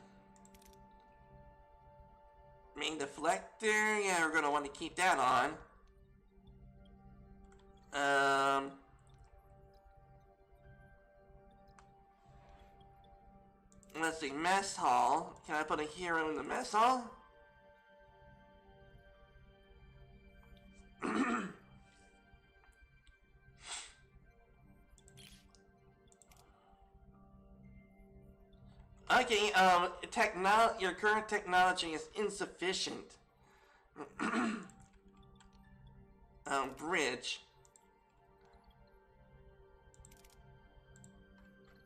Main deflector, yeah, we're gonna want to keep that on. Um... Let's see, mess hall. Can I put a hero in the mess hall? Okay, your current technology is insufficient. Bridge.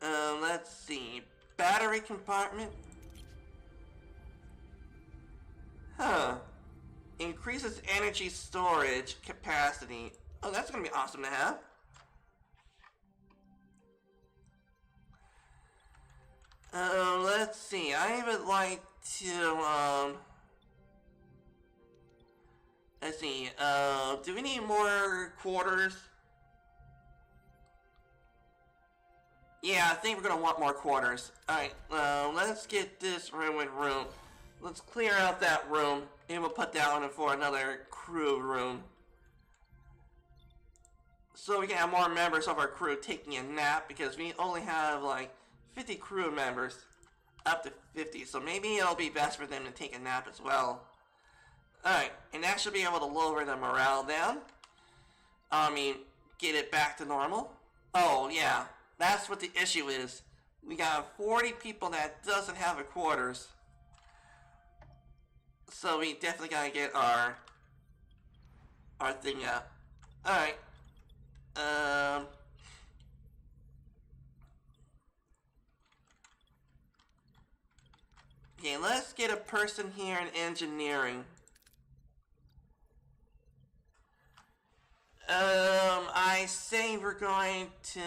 Let's see. Battery compartment. Huh. Increases energy storage capacity. Oh, that's gonna be awesome to have. Let's see. I would like to, let's see. Do we need more quarters? Yeah, I think we're gonna want more quarters. Alright, let's get this room in room. Let's clear out that room, and we'll put that one in for another crew room. So we can have more members of our crew taking a nap, because we only have, like, 50 crew members. Up to 50, so maybe it'll be best for them to take a nap as well. Alright, and that should be able to lower the morale down. I mean, get it back to normal. Oh, yeah. That's what the issue is. We got 40 people that doesn't have a quarters. So we definitely gotta get our thing up. Alright. Okay, let's get a person here in engineering. I say we're going to,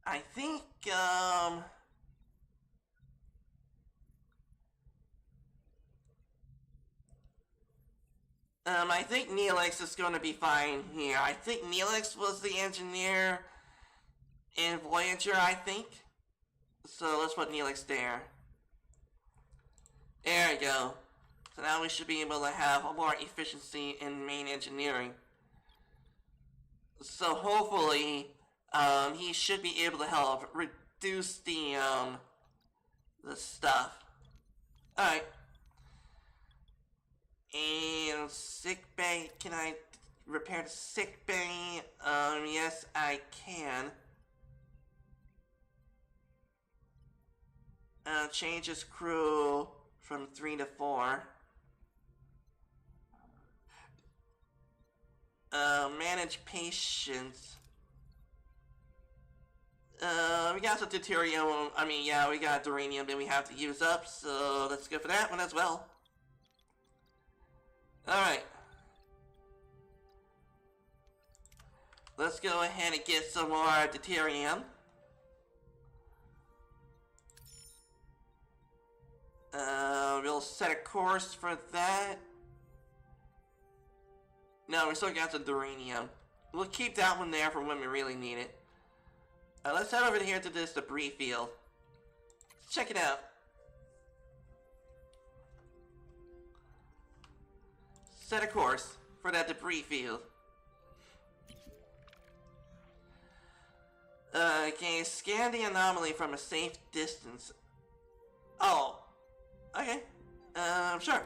I think, I think Neelix is going to be fine here. I think Neelix was the engineer in Voyager, I think. So let's put Neelix there. There we go. So now we should be able to have more efficiency in main engineering. So hopefully, he should be able to help reduce the stuff. Alright. And sick bay, can I repair the sick bay? Yes, I can. Change his crew from 3 to 4. Manage patients. We got some deuterium. I mean, yeah, we got duranium that we have to use up, so let's go for that one as well. Alright. Let's go ahead and get some more deuterium. We'll set a course for that. No, we still got some duranium. We'll keep that one there for when we really need it. Let's head over here to this debris field. Let's check it out. Set a course for that debris field. Okay, scan the anomaly from a safe distance. Oh, okay. Sure.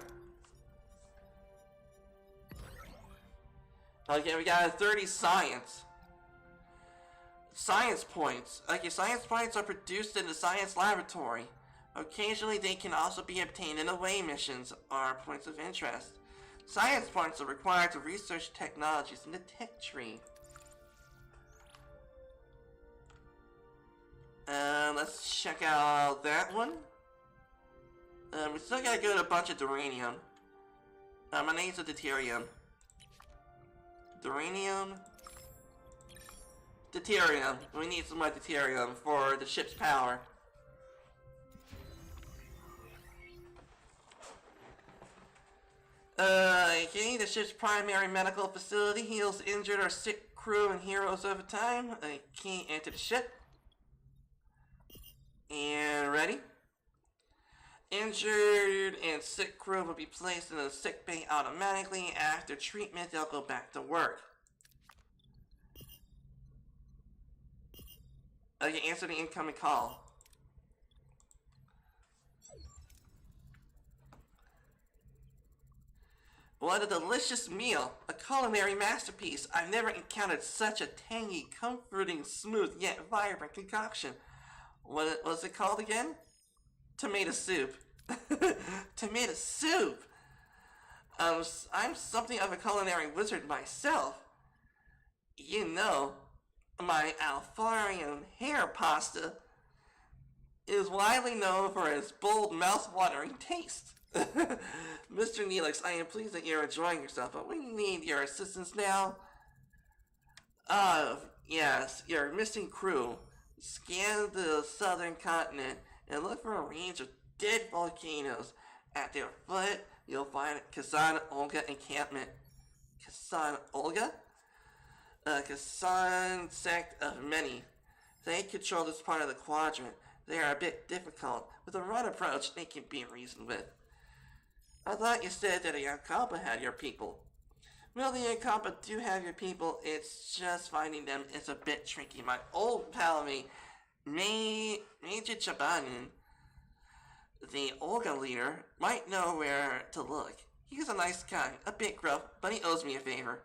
Okay, we got 30 science. Science points. Okay, science points are produced in the science laboratory. Occasionally, they can also be obtained in away missions or points of interest. Science points are required to research technologies in the tech tree. Let's check out that one. We still gotta go to a bunch of duranium. My name's a deuterium. Duranium. Deuterium. We need some more deuterium for the ship's power. Okay, the ship's primary medical facility heals injured or sick crew and heroes over time. Okay, enter the ship. And ready? Injured and sick crew will be placed in the sick bay automatically. After treatment, they'll go back to work. Okay, answer the incoming call. What a delicious meal! A culinary masterpiece! I've never encountered such a tangy, comforting, smooth, yet vibrant concoction. What was it called again? Tomato soup. Tomato soup! I'm something of a culinary wizard myself. You know, my Alfarian hair pasta is widely known for its bold, mouth-watering taste. Mr. Neelix, I am pleased that you're enjoying yourself, but we need your assistance now. Yes, your missing crew. Scan the southern continent and look for a range of dead volcanoes. At their foot, you'll find Kazan Olga encampment. Kazan Olga? Kazan sect of many. They control this part of the quadrant. They are a bit difficult. With a right approach, they can be reasoned with. I thought you said that the Yankapa had your people. Well, the Yankapa do have your people. It's just finding them is a bit tricky. My old pal, Major Chabanin, the Olga leader, might know where to look. He's a nice guy, a bit gruff, but he owes me a favor.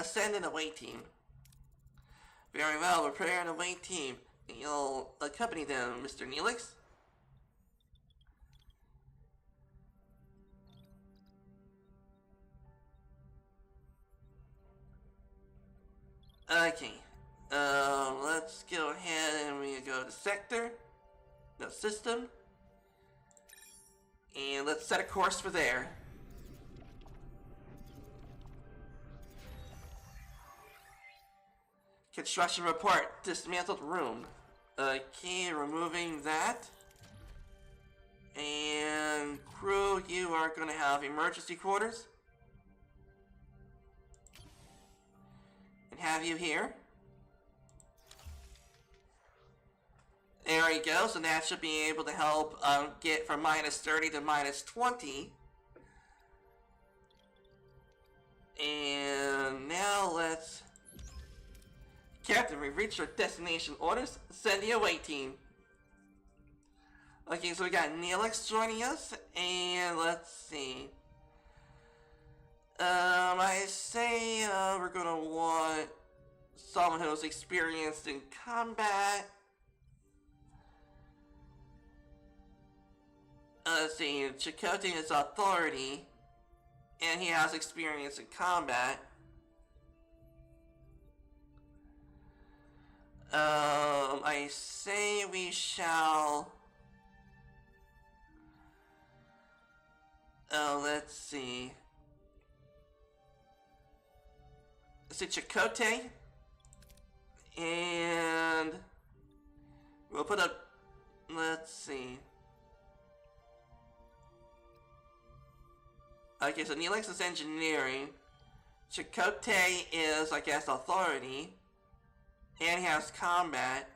Send an away team. Very well, prepare an away team. You'll accompany them, Mr. Neelix. Okay. Let's go ahead and we go to sector. No, system. And let's set a course for there. Construction report. Dismantled room. Okay, removing that. And crew, you are going to have emergency quarters. And have you here. There we go, so that should be able to help get from -30 to -20. And now let's... Captain, we've reached our destination orders. Send the away team. Okay, so we got Neelix joining us, and let's see. I say we're gonna want someone who's experienced in combat. Let's see, Chakotay is authority, and he has experience in combat. I say we shall... let's see. Let's say Chakotay. And... we'll put up... let's see. Okay, so Neelix is engineering. Chakotay is, I guess, authority. And he has combat.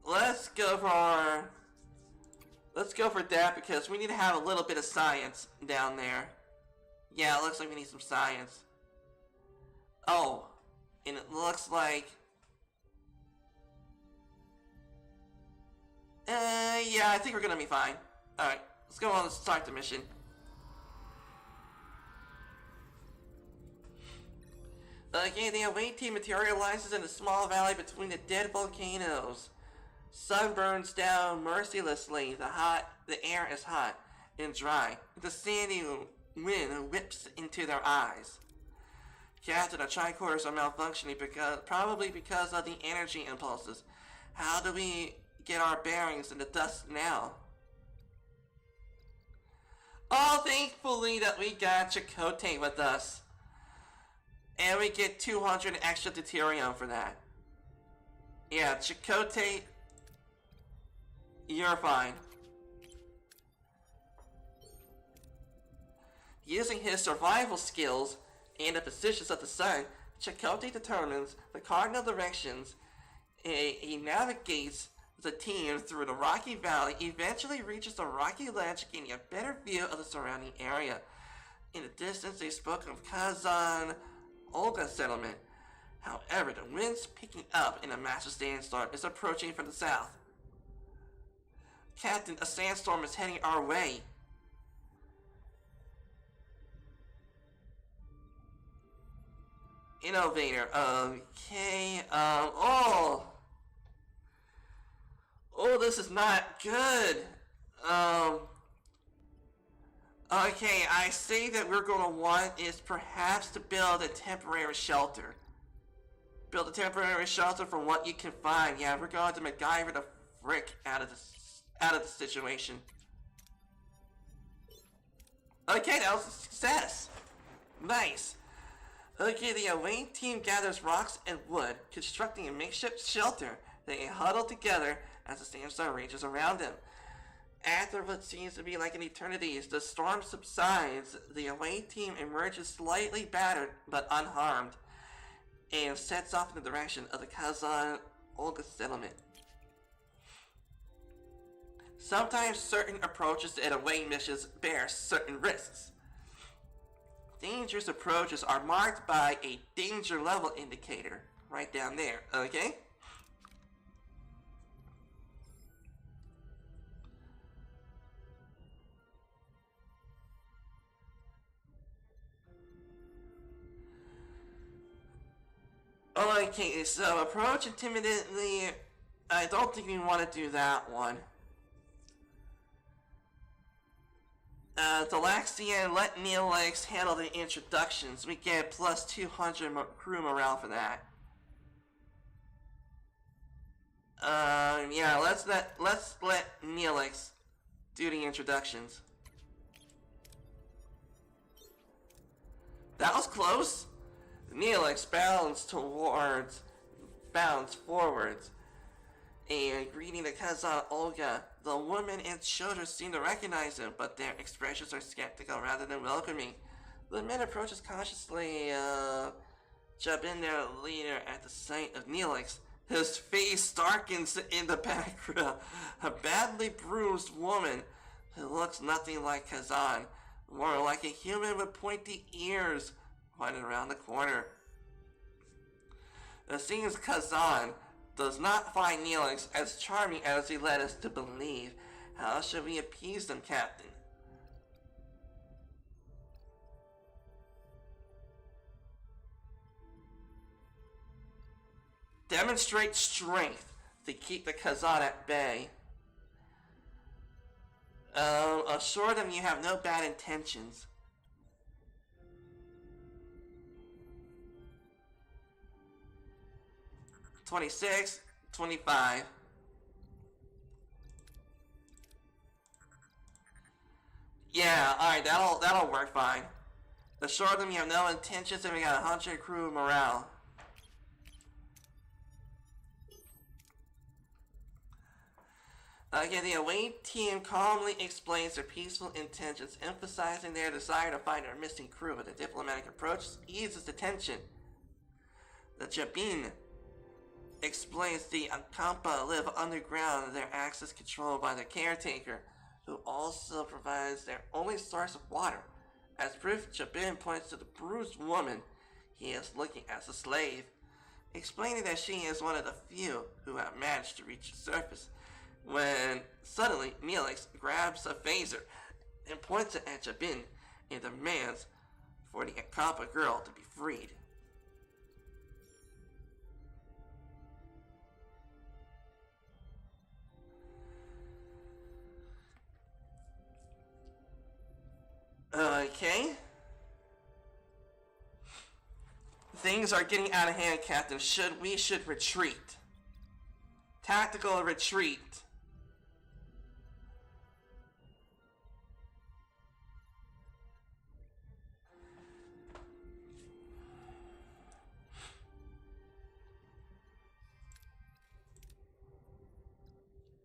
Let's go for that because we need to have a little bit of science down there. Yeah, it looks like we need some science. Oh, and it looks like... yeah, I think we're gonna be fine. Alright, let's go on and start the mission. Okay, the away team materializes in a small valley between the dead volcanoes. Sun burns down mercilessly. The air is hot and dry. The sandy wind whips into their eyes. Captain, our tricorders are malfunctioning probably because of the energy impulses. How do we get our bearings in the dust now? Oh, thankfully that we got Chakotay with us. And we get 200 extra deuterium for that. Yeah, Chakotay, you're fine. Using his survival skills and the positions of the sun, Chakotay determines the cardinal directions. He navigates The team through the rocky valley eventually reaches the rocky ledge, gaining a better view of the surrounding area. In the distance, they spoke of Kazan Olga settlement. However, the wind's picking up and a massive sandstorm is approaching from the south. Captain, a sandstorm is heading our way. Innovator, okay, oh, this is not good. Okay, I say that we're going to want is perhaps to build a temporary shelter. Build a temporary shelter from what you can find. Yeah, we're going to MacGyver the frick out of the situation. Okay, that was a success. Nice. Okay, the away team gathers rocks and wood, constructing a makeshift shelter. They huddle together as the sandstorm rages around them. After what seems to be like an eternity, as the storm subsides, the away team emerges slightly battered but unharmed, and sets off in the direction of the Kazan Olga settlement. Sometimes certain approaches to away missions bear certain risks. Dangerous approaches are marked by a danger level indicator right down there, okay? Okay, so approach intimidately. I don't think we want to do that one. Delaxian, let Neelix handle the introductions. We get plus 200 crew morale for that. Yeah, let's let Neelix do the introductions. That was close. Neelix bounds forwards, and greeting the Kazan Olga. The woman and children seem to recognize him, but their expressions are skeptical rather than welcoming. The man approaches cautiously, Jabin, their leader, at the sight of Neelix. His face darkens in the background. A badly bruised woman who looks nothing like Kazan, more like a human with pointy ears, running around the corner. It seems Kazan does not find Neelix as charming as he led us to believe. How should we appease them, Captain? Demonstrate strength to keep the Kazan at bay. Assure them you have no bad intentions. $26, $25. Yeah, alright, that'll work fine. Assure them you have no intentions and we got 100 crew morale. Again, the away team calmly explains their peaceful intentions, emphasizing their desire to find our missing crew, but the diplomatic approach eases the tension. The Jabin explains the Ankampa live underground, their access controlled by the caretaker, who also provides their only source of water. As proof, Jabin points to the bruised woman he is looking as a slave, explaining that she is one of the few who have managed to reach the surface. When suddenly Neelix grabs a phaser and points it at Jabin and demands for the Ankampa girl to be freed. Okay. Things are getting out of hand, Captain. We should retreat. Tactical retreat.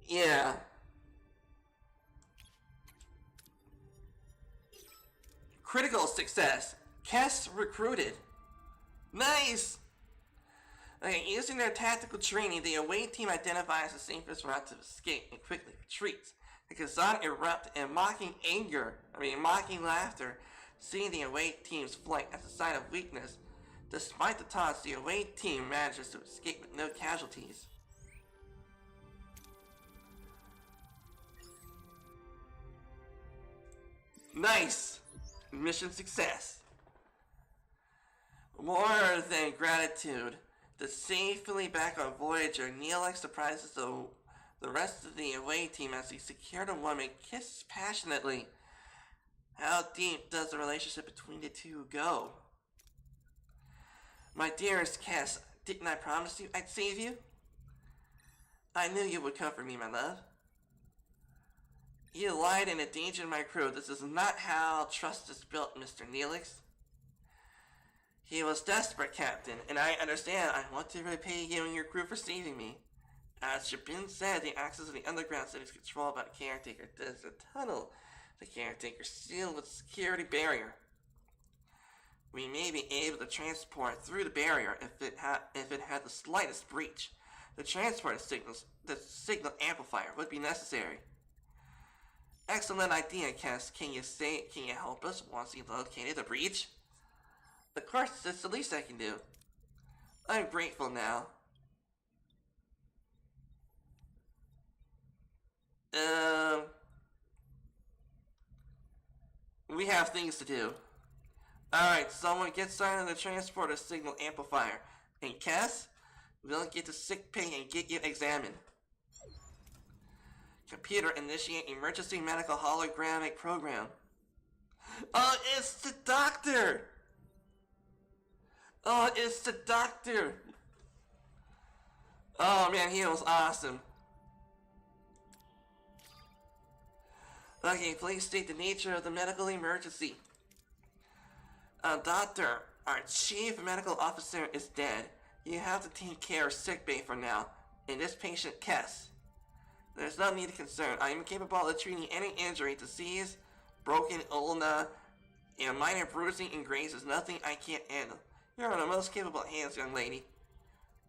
Yeah. Critical success. Kess recruited. Nice! Okay, using their tactical training, the away team identifies the safest route to escape and quickly retreats. The Kazan erupt in mocking laughter, seeing the away team's flight as a sign of weakness. Despite the taunts, the away team manages to escape with no casualties. Nice! Mission success. More than gratitude, to safely back on Voyager, Neelix surprises the rest of the away team as he secured a woman kisses passionately. How deep does the relationship between the two go? My dearest Cass, didn't I promise you I'd save you? I knew you would comfort me, my love. You lied and endangered my crew. This is not how trust is built, Mr. Neelix. He was desperate, Captain, and I understand. I want to repay you and your crew for saving me. As Jabin said, the access to the underground city is controlled by the caretaker. There's a tunnel the caretaker sealed with a security barrier. We may be able to transport through the barrier if it had the slightest breach. The transport the signal amplifier would be necessary. Excellent idea, Cass. Can you help us once you located the breach? Of course, that's the least I can do. I'm grateful now. We have things to do. Alright, someone get started on the transporter signal amplifier. And Cass, we'll get to sick pay and get you examined. Computer, initiate emergency medical hologramic program. Oh, it's the doctor! Oh, it's the doctor! Oh man, he was awesome. Okay, please state the nature of the medical emergency. Doctor, our chief medical officer is dead. You have to take care of sickbay for now. And this patient, Cass. There's no need to concern. I am capable of treating any injury, disease, broken ulna, and minor bruising and grazes. Nothing I can't handle. You're in the most capable hands, young lady.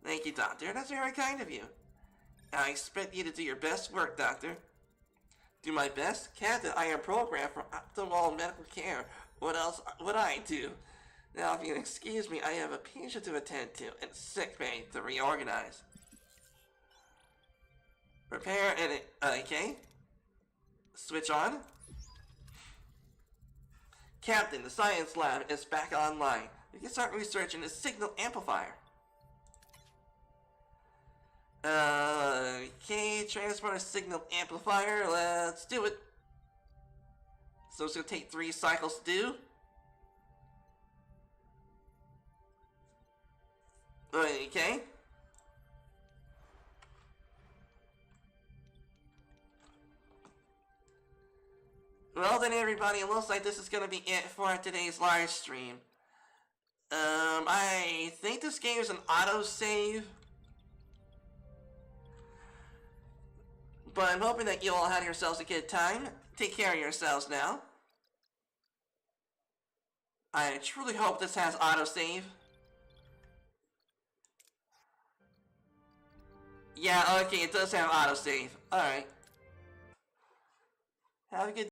Thank you, Doctor. That's very kind of you. I expect you to do your best work, Doctor. Do my best? Captain, I am programmed for optimal medical care. What else would I do? Now, if you excuse me, I have a patient to attend to and sick bay to reorganize. Prepare and okay. Switch on. Captain, the science lab is back online. We can start researching the signal amplifier. Okay, transporter signal amplifier. Let's do it. So it's gonna take 3 cycles to do. Okay. Well then everybody, it looks like this is gonna be it for today's live stream. I think this game is an autosave. But I'm hoping that you all had yourselves a good time. Take care of yourselves now. I truly hope this has autosave. Yeah, okay, it does have autosave. Alright. Have a good